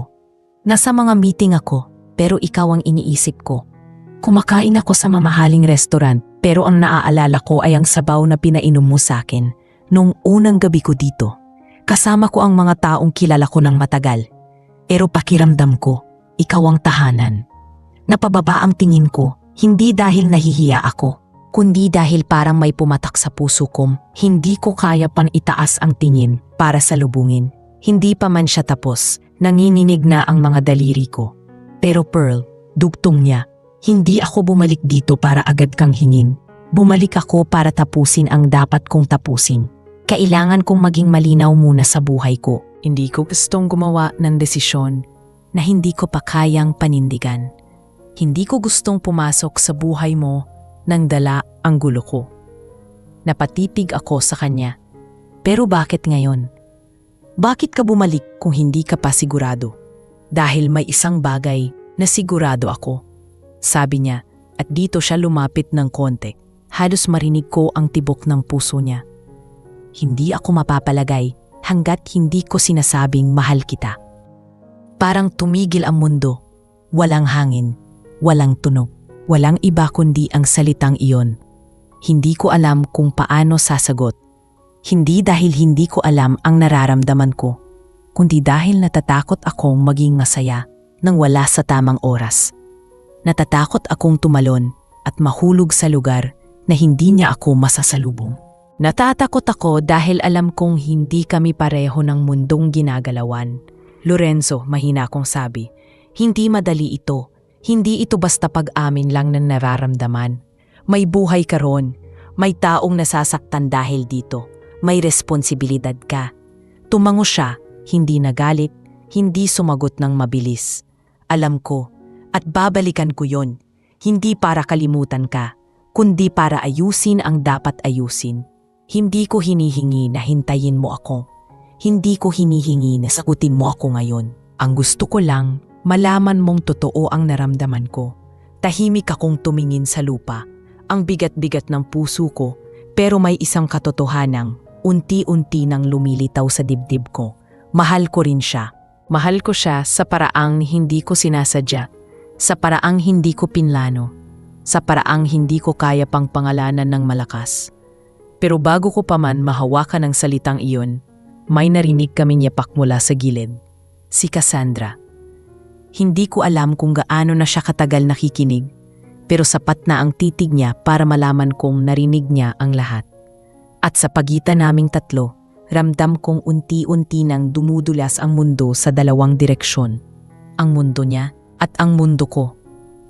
Nasa mga meeting ako, pero ikaw ang iniisip ko. Kumakain ako sa mamahaling restaurant, pero ang naaalala ko ay ang sabaw na pinainom mo sa akin nung unang gabi ko dito. Kasama ko ang mga taong kilala ko ng matagal. Pero pakiramdam ko, ikaw ang tahanan. Napababa ang tingin ko, hindi dahil nahihiya ako, kundi dahil parang may pumatak sa puso kong hindi ko kaya pang itaas ang tingin para salubungin. Hindi pa man siya tapos, nanginginig na ang mga daliri ko. Pero Pearl, dugtong niya, hindi ako bumalik dito para agad kang hingin. Bumalik ako para tapusin ang dapat kong tapusin. Kailangan kong maging malinaw muna sa buhay ko. Hindi ko gustong gumawa ng desisyon na hindi ko pa kayang panindigan. Hindi ko gustong pumasok sa buhay mo nang dala ang gulo ko. Napatitig ako sa kanya. Pero bakit ngayon? Bakit ka bumalik kung hindi ka pa sigurado? Dahil may isang bagay na sigurado ako. Sabi niya at dito siya lumapit ng konti. Halos marinig ko ang tibok ng puso niya. Hindi ako mapapalagay hanggat hindi ko sinasabing mahal kita. Parang tumigil ang mundo. Walang hangin, walang tunog, walang iba kundi ang salitang iyon. Hindi ko alam kung paano sasagot. Hindi dahil hindi ko alam ang nararamdaman ko, kundi dahil natatakot akong maging masaya nang wala sa tamang oras. Natatakot akong tumalon at mahulog sa lugar na hindi niya ako masasalubong. Natatakot ako dahil alam kong hindi kami pareho ng mundong ginagalawan. Lorenzo, mahina kong sabi, hindi madali ito. Hindi ito basta pag-amin lang ng nararamdaman. May buhay ka ron. May taong nasasaktan dahil dito. May responsibilidad ka. Tumango siya, hindi nagalit, hindi sumagot ng mabilis. Alam ko, at babalikan ko yon. Hindi para kalimutan ka, kundi para ayusin ang dapat ayusin. Hindi ko hinihingi na hintayin mo ako. Hindi ko hinihingi na sagutin mo ako ngayon. Ang gusto ko lang, malaman mong totoo ang naramdaman ko. Tahimik akong tumingin sa lupa. Ang bigat-bigat ng puso ko, pero may isang katotohanang unti-unti nang lumilitaw sa dibdib ko. Mahal ko rin siya. Mahal ko siya sa paraang hindi ko sinasadya. Sa paraang hindi ko pinlano. Sa paraang hindi ko kaya pang pangalanan ng malakas. Pero bago ko pa man mahawakan ang salitang iyon, may narinig kaming yapak mula sa gilid. Si Cassandra. Hindi ko alam kung gaano na siya katagal nakikinig, pero sapat na ang titig niya para malaman kong narinig niya ang lahat. At sa pagitan naming tatlo, Ramdam kong unti-unti nang dumudulas ang mundo sa dalawang direksyon. Ang mundo niya at ang mundo ko.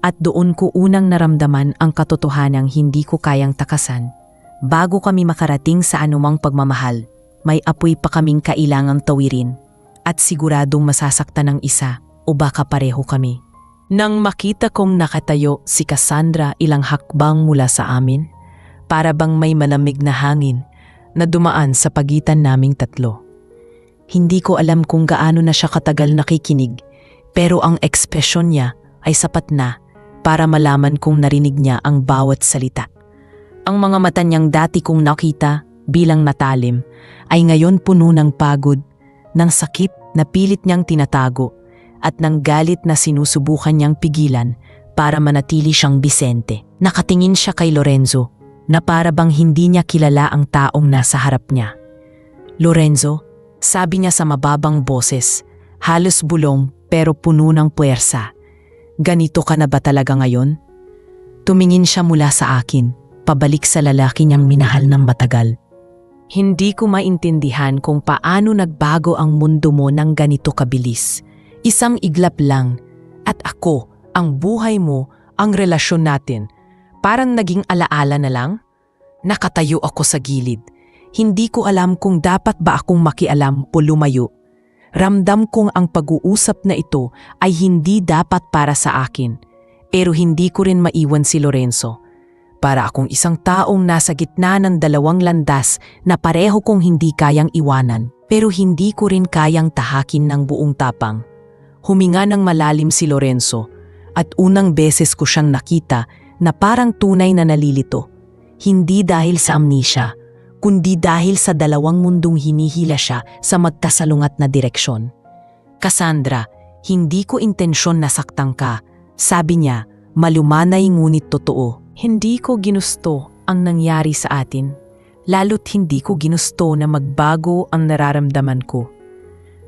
At doon ko unang naramdaman ang katotohanang hindi ko kayang takasan. Bago kami makarating sa anumang pagmamahal, may apoy pa kaming kailangang tawirin. At siguradong masasaktan ng isa o baka pareho kami. Nang makita kong nakatayo si Cassandra ilang hakbang mula sa amin, para bang may malamig na hangin na dumaan sa pagitan naming tatlo. Hindi ko alam kung gaano na siya katagal nakikinig, pero ang ekspresyon niya ay sapat na para malaman kong narinig niya ang bawat salita. Ang mga mata niyang dati kong nakita bilang matalim ay ngayon puno ng pagod, ng sakit na pilit niyang tinatago at ng galit na sinusubukan niyang pigilan para manatili siyang Vicente. Nakatingin siya kay Lorenzo na para bang hindi niya kilala ang taong nasa harap niya. "Lorenzo," sabi niya sa mababang boses, halos bulong pero puno ng puwersa. "Ganito ka na ba talaga ngayon?" Tumingin siya mula sa akin, pabalik sa lalaki niyang minahal ng matagal. Hindi ko maintindihan kung paano nagbago ang mundo mo ng ganito kabilis. Isang iglap lang, at ako, ang buhay mo, ang relasyon natin, parang naging alaala na lang. Nakatayo ako sa gilid. Hindi ko alam kung dapat ba akong makialam o lumayo. Ramdam kong ang pag-uusap na ito ay hindi dapat para sa akin, pero hindi ko rin maiwan si Lorenzo. Para akong isang taong nasa gitna ng dalawang landas na pareho kong hindi kayang iwanan, pero hindi ko rin kayang tahakin ng buong tapang. Huminga ng malalim si Lorenzo at unang beses ko siyang nakita na parang tunay na nalilito. Hindi dahil sa amnesia, kundi dahil sa dalawang mundong hinihila siya sa magkasalungat na direksyon. "Cassandra, hindi ko intensyon na saktan ka," sabi niya, malumanay ngunit totoo. Hindi ko ginusto ang nangyari sa atin, lalo't hindi ko ginusto na magbago ang nararamdaman ko.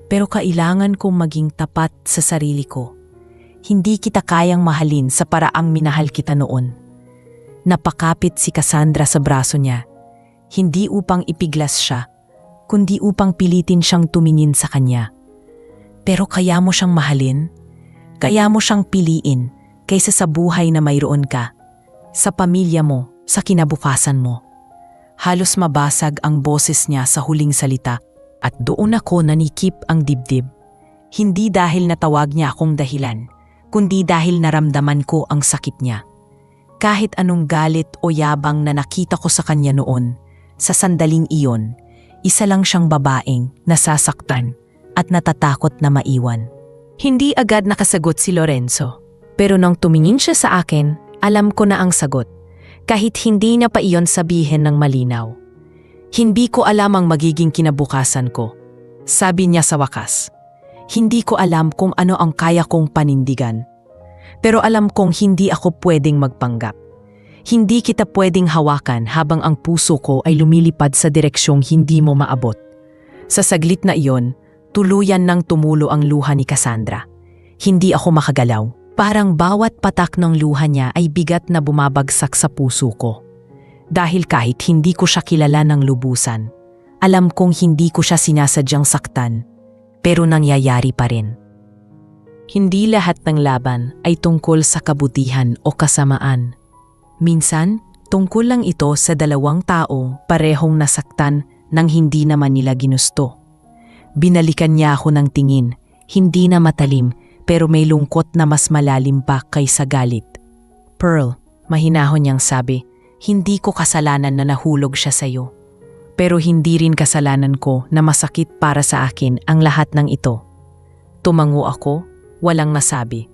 Pero kailangan kong maging tapat sa sarili ko. Hindi kita kayang mahalin sa paraang minahal kita noon. Napakapit si Cassandra sa braso niya, hindi upang ipiglas siya, kundi upang pilitin siyang tumingin sa kanya. Pero kaya mo siyang mahalin? Kaya mo siyang piliin kaysa sa buhay na mayroon ka, sa pamilya mo, sa kinabukasan mo. Halos mabasag ang boses niya sa huling salita. At doon ako nanikip ang dibdib. Hindi dahil natawag niya akong dahilan, kundi dahil naramdaman ko ang sakit niya. Kahit anong galit o yabang na nakita ko sa kanya noon, sa sandaling iyon, isa lang siyang babaeng nasasaktan at natatakot na maiwan. Hindi agad nakasagot si Lorenzo, pero nang tumingin siya sa akin, alam ko na ang sagot, kahit hindi niya pa iyon sabihin ng malinaw. "Hindi ko alam ang magiging kinabukasan ko," sabi niya sa wakas. "Hindi ko alam kung ano ang kaya kong panindigan. Pero alam kong hindi ako pwedeng magpanggap. Hindi kita pwedeng hawakan habang ang puso ko ay lumilipad sa direksyong hindi mo maabot." Sa saglit na iyon, tuluyan nang tumulo ang luha ni Cassandra. Hindi ako makagalaw. Parang bawat patak ng luha niya ay bigat na bumabagsak sa puso ko. Dahil kahit hindi ko siya kilala ng lubusan, alam kong hindi ko siya sinasadyang saktan, pero nangyayari pa rin. Hindi lahat ng laban ay tungkol sa kabutihan o kasamaan. Minsan, tungkol lang ito sa dalawang taong parehong nasaktan nang hindi naman nila ginusto. Binalikan niya ako ng tingin, hindi na matalim pero may lungkot na mas malalim pa kaysa galit. "Pearl," mahinahon niyang sabi, "hindi ko kasalanan na nahulog siya sa'yo. Pero hindi rin kasalanan ko na masakit para sa akin ang lahat ng ito." Tumango ako, walang nasabi.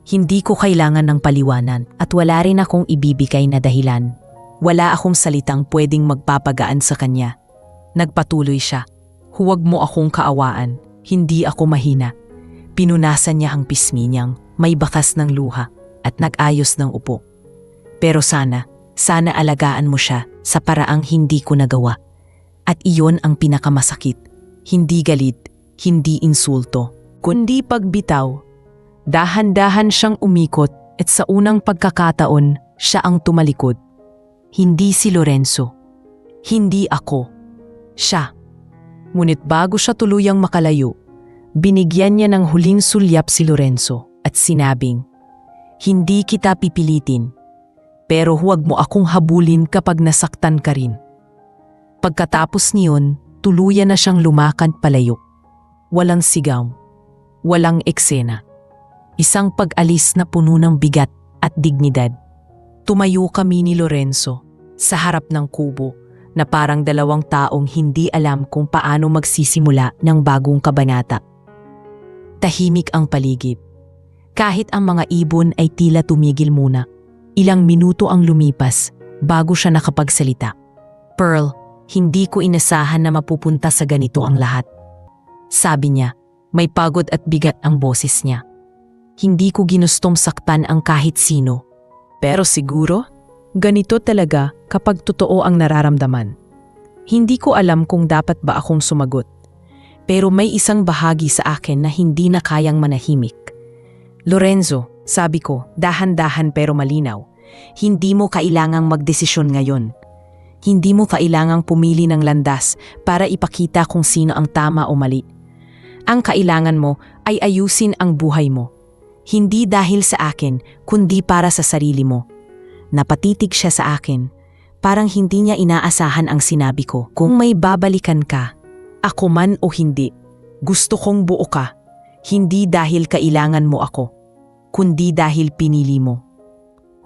Hindi ko kailangan ng paliwanan at wala rin akong ibibigay na dahilan. Wala akong salitang pwedeng magpapagaan sa kanya. Nagpatuloy siya. "Huwag mo akong kaawaan, hindi ako mahina." Pinunasan niya ang pisngi niyang may bakas ng luha at nag-ayos ng upo. "Pero sana alagaan mo siya sa paraang hindi ko nagawa." At iyon ang pinakamasakit. Hindi galit, hindi insulto, kundi pagbitaw. Dahan-dahan siyang umikot at sa unang pagkakataon, siya ang tumalikod. Hindi si Lorenzo. Hindi ako. Siya. Ngunit bago siya tuluyang makalayo, binigyan niya ng huling sulyap si Lorenzo at sinabing, "Hindi kita pipilitin, pero huwag mo akong habulin kapag nasaktan ka rin." Pagkatapos niyon, tuluyan na siyang lumakad palayo. Walang sigaw, walang eksena. Isang pag-alis na puno ng bigat at dignidad. Tumayo kami ni Lorenzo sa harap ng kubo na parang dalawang taong hindi alam kung paano magsisimula ng bagong kabanata. Tahimik ang paligid. Kahit ang mga ibon ay tila tumigil muna. Ilang minuto ang lumipas bago siya nakapagsalita. "Pearl, hindi ko inasahan na mapupunta sa ganito ang lahat." Sabi niya, may pagod at bigat ang boses niya. "Hindi ko ginustong saktan ang kahit sino. Pero siguro, ganito talaga kapag totoo ang nararamdaman. Hindi ko alam kung dapat ba akong sumagot. Pero may isang bahagi sa akin na hindi na kayang manahimik. Lorenzo," sabi ko, dahan-dahan pero malinaw, "hindi mo kailangang magdesisyon ngayon. Hindi mo kailangang pumili ng landas para ipakita kung sino ang tama o mali. Ang kailangan mo ay ayusin ang buhay mo. Hindi dahil sa akin, kundi para sa sarili mo." Napatitig siya sa akin. Parang hindi niya inaasahan ang sinabi ko. "Kung may babalikan ka, ako man o hindi, gusto kong buo ka. Hindi dahil kailangan mo ako, kundi dahil pinili mo."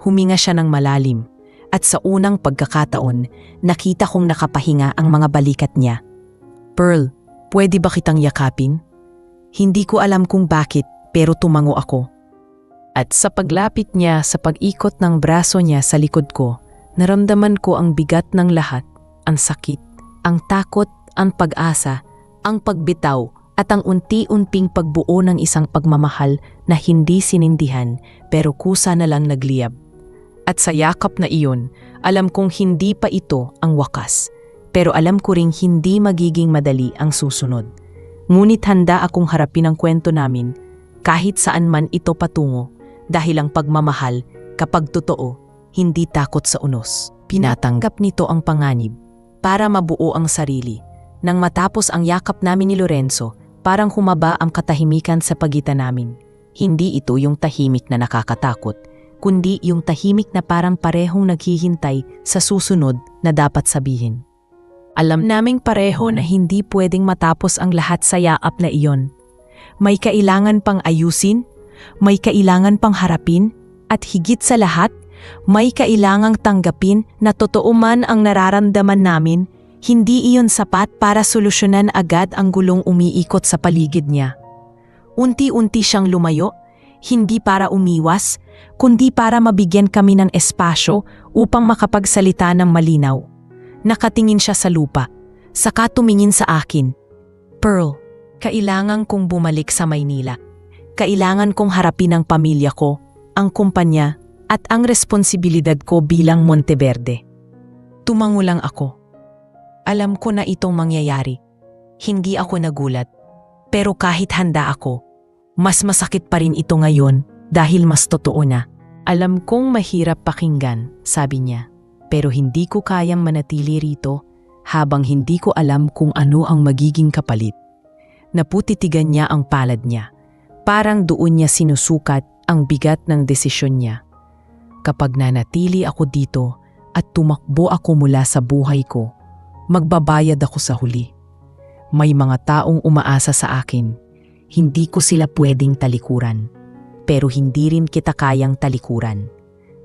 Huminga siya ng malalim at sa unang pagkakataon, nakita kong nakapahinga ang mga balikat niya. "Pearl, pwede ba kitang yakapin?" Hindi ko alam kung bakit, pero tumango ako. At sa paglapit niya sa pag-ikot ng braso niya sa likod ko, naramdaman ko ang bigat ng lahat, ang sakit, ang takot, ang pag-asa, ang pagbitaw at ang unti-unting pagbuo ng isang pagmamahal na hindi sinindihan pero kusa na lang nagliyab. At sa yakap na iyon, alam kong hindi pa ito ang wakas, pero alam ko ring hindi magiging madali ang susunod. Ngunit handa akong harapin ang kwento namin kahit saan man ito patungo dahil ang pagmamahal kapag totoo, hindi takot sa unos. Pinatanggap nito ang panganib para mabuo ang sarili. Nang matapos ang yakap namin ni Lorenzo, parang humaba ang katahimikan sa pagitan namin. Hindi ito yung tahimik na nakakatakot, kundi yung tahimik na parang parehong naghihintay sa susunod na dapat sabihin. Alam naming pareho na hindi pwedeng matapos ang lahat sa yaap na iyon. May kailangan pang ayusin, may kailangan pang harapin, at higit sa lahat, may kailangang tanggapin na totoo man ang nararamdaman namin, hindi iyon sapat para solusyonan agad ang gulong umiikot sa paligid niya. Unti-unti siyang lumayo, hindi para umiwas, kundi para mabigyan kami ng espasyo upang makapagsalita ng malinaw. Nakatingin siya sa lupa, saka tumingin sa akin. "Pearl, kailangan kong bumalik sa Maynila. Kailangan kong harapin ang pamilya ko, ang kumpanya, at ang responsibilidad ko bilang Monteverde." Tumango lang ako. Alam ko na itong mangyayari. Hindi ako nagulat. Pero kahit handa ako, mas masakit pa rin ito ngayon dahil mas totoo na. "Alam kong mahirap pakinggan," sabi niya. "Pero hindi ko kayang manatili rito habang hindi ko alam kung ano ang magiging kapalit." Naputitigan niya ang palad niya. Parang doon niya sinusukat ang bigat ng desisyon niya. "Kapag nanatili ako dito at tumakbo ako mula sa buhay ko, magbabayad ako sa huli. May mga taong umaasa sa akin. Hindi ko sila pwedeng talikuran. Pero hindi rin kita kayang talikuran.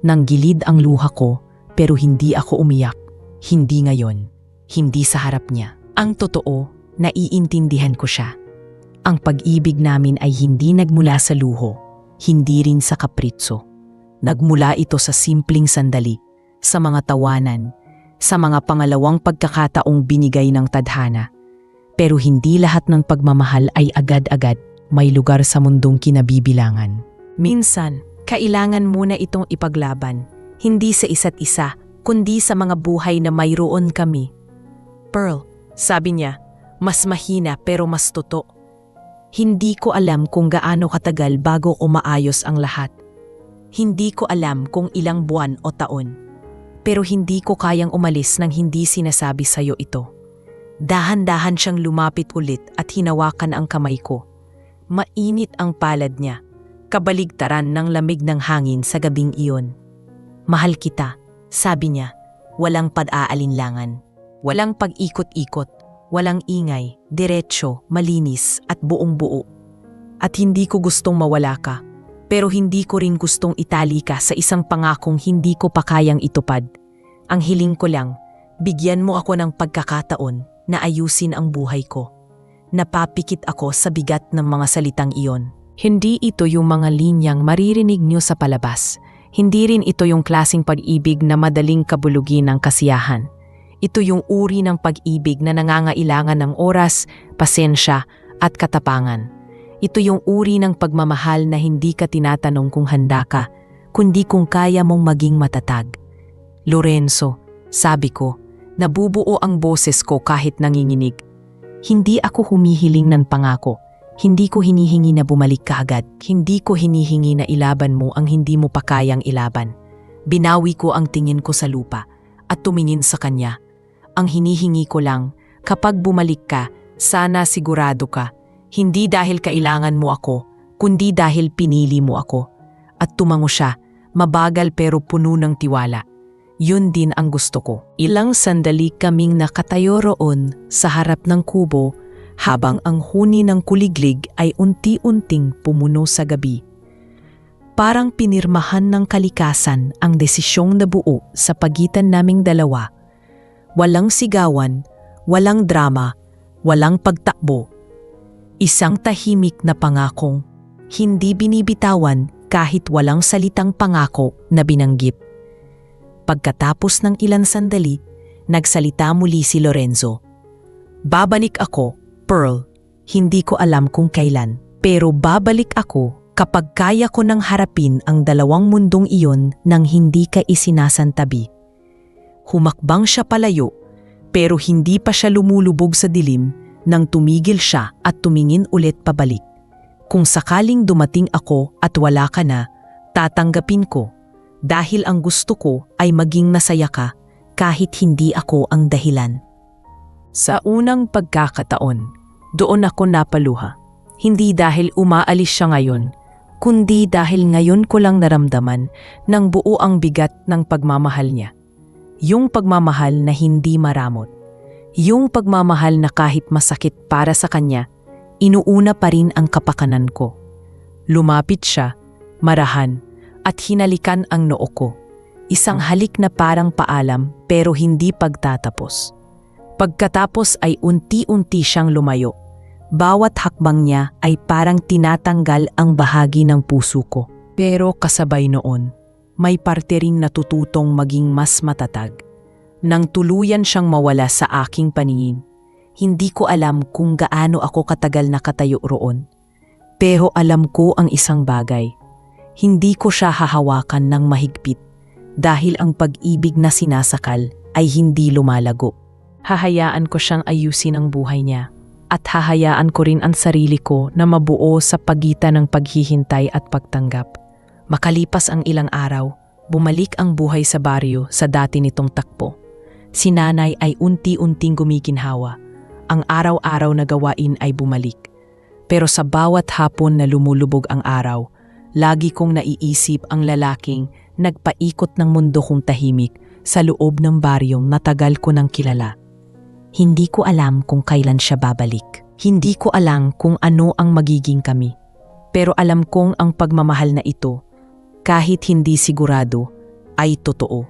Nanggilid ang luha ko, pero hindi ako umiyak. Hindi ngayon. Hindi sa harap niya. Ang totoo, naiintindihan ko siya. Ang pag-ibig namin ay hindi nagmula sa luho, hindi rin sa kapritso. Nagmula ito sa simpleng sandali, sa mga tawanan, sa mga pangalawang pagkakataong binigay ng tadhana. Pero hindi lahat ng pagmamahal ay agad-agad may lugar sa mundong kinabibilangan. Minsan, kailangan muna itong ipaglaban, hindi sa isa't isa, kundi sa mga buhay na mayroon kami. "Pearl," sabi niya, mas mahina pero mas totoo. "Hindi ko alam kung gaano katagal bago umaayos ang lahat. Hindi ko alam kung ilang buwan o taon. Pero hindi ko kayang umalis nang hindi sinasabi sa'yo ito. Dahan-dahan siyang lumapit ulit at hinawakan ang kamay ko. Mainit ang palad niya, kabaligtaran ng lamig ng hangin sa gabing iyon. Mahal kita, sabi niya, walang pag-aalinlangan, walang pag-ikot-ikot, walang ingay, diretsyo, malinis at buong buo. At hindi ko gustong mawala ka, pero hindi ko rin gustong itali ka sa isang pangakong hindi ko pa kayang itupad. Ang hiling ko lang, bigyan mo ako ng pagkakataon na ayusin ang buhay ko. Napapikit ako sa bigat ng mga salitang iyon. Hindi ito yung mga linyang maririnig niyo sa palabas. Hindi rin ito yung klaseng pag-ibig na madaling kabulugin ng kasiyahan. Ito yung uri ng pag-ibig na nangangailangan ng oras, pasensya at katapangan. Ito yung uri ng pagmamahal na hindi ka tinatanong kung handa ka, kundi kung kaya mong maging matatag. Lorenzo, sabi ko, nabubuo ang boses ko kahit nanginginig. Hindi ako humihiling ng pangako. Hindi ko hinihingi na bumalik ka agad. Hindi ko hinihingi na ilaban mo ang hindi mo pa kayang ilaban. Binawi ko ang tingin ko sa lupa at tumingin sa kanya. Ang hinihingi ko lang, kapag bumalik ka, sana sigurado ka. Hindi dahil kailangan mo ako, kundi dahil pinili mo ako. At tumango siya, mabagal pero puno ng tiwala. Yun din ang gusto ko. Ilang sandali kaming nakatayo roon sa harap ng kubo habang ang huni ng kuliglig ay unti-unting pumuno sa gabi. Parang pinirmahan ng kalikasan ang desisyong nabuo sa pagitan naming dalawa. Walang sigawan, walang drama, walang pagtakbo. Isang tahimik na pangakong hindi binibitawan kahit walang salitang pangako na binanggit. Pagkatapos ng ilang sandali, nagsalita muli si Lorenzo. Babalik ako, Pearl. Hindi ko alam kung kailan, pero babalik ako kapag kaya ko nang harapin ang dalawang mundong iyon nang hindi ka isinasantabi. Humakbang siya palayo, pero hindi pa siya lumulubog sa dilim nang tumigil siya at tumingin ulit pabalik. Kung sakaling dumating ako at wala ka na, tatanggapin ko dahil ang gusto ko ay maging masaya ka kahit hindi ako ang dahilan. Sa unang pagkakataon, doon ako napaluha. Hindi dahil umaalis siya ngayon, kundi dahil ngayon ko lang naramdaman ng buo ang bigat ng pagmamahal niya. Yung pagmamahal na hindi maramot. Yung pagmamahal na kahit masakit para sa kanya, inuuna pa rin ang kapakanan ko. Lumapit siya, marahan, at hinalikan ang noo ko. Isang halik na parang paalam pero hindi pagtatapos. Pagkatapos ay unti-unti siyang lumayo. Bawat hakbang niya ay parang tinatanggal ang bahagi ng puso ko. Pero kasabay noon, may parte ring natututong maging mas matatag. Nang tuluyan siyang mawala sa aking paningin, hindi ko alam kung gaano ako katagal nakatayo roon. Pero alam ko ang isang bagay. Hindi ko siya hahawakan ng mahigpit dahil ang pag-ibig na sinasakal ay hindi lumalago. Hahayaan ko siyang ayusin ang buhay niya at hahayaan ko rin ang sarili ko na mabuo sa pagitan ng paghihintay at pagtanggap. Makalipas ang ilang araw, bumalik ang buhay sa baryo sa dati nitong takbo. Si nanay ay unti-unting gumiginhawa. Ang araw-araw na gawain ay bumalik. Pero sa bawat hapon na lumulubog ang araw, lagi kong naiisip ang lalaking nagpaikot ng mundo kong tahimik sa loob ng baryong natagal ko nang kilala. Hindi ko alam kung kailan siya babalik. Hindi ko alam kung ano ang magiging kami. Pero alam kong ang pagmamahal na ito, kahit hindi sigurado, ay totoo.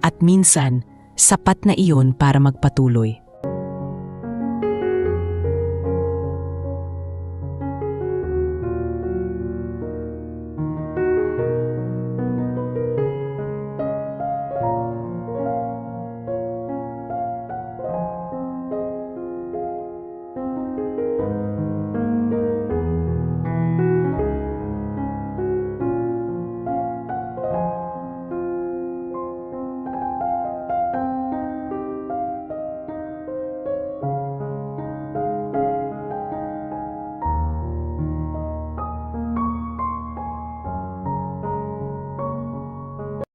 At minsan, sapat na iyon para magpatuloy.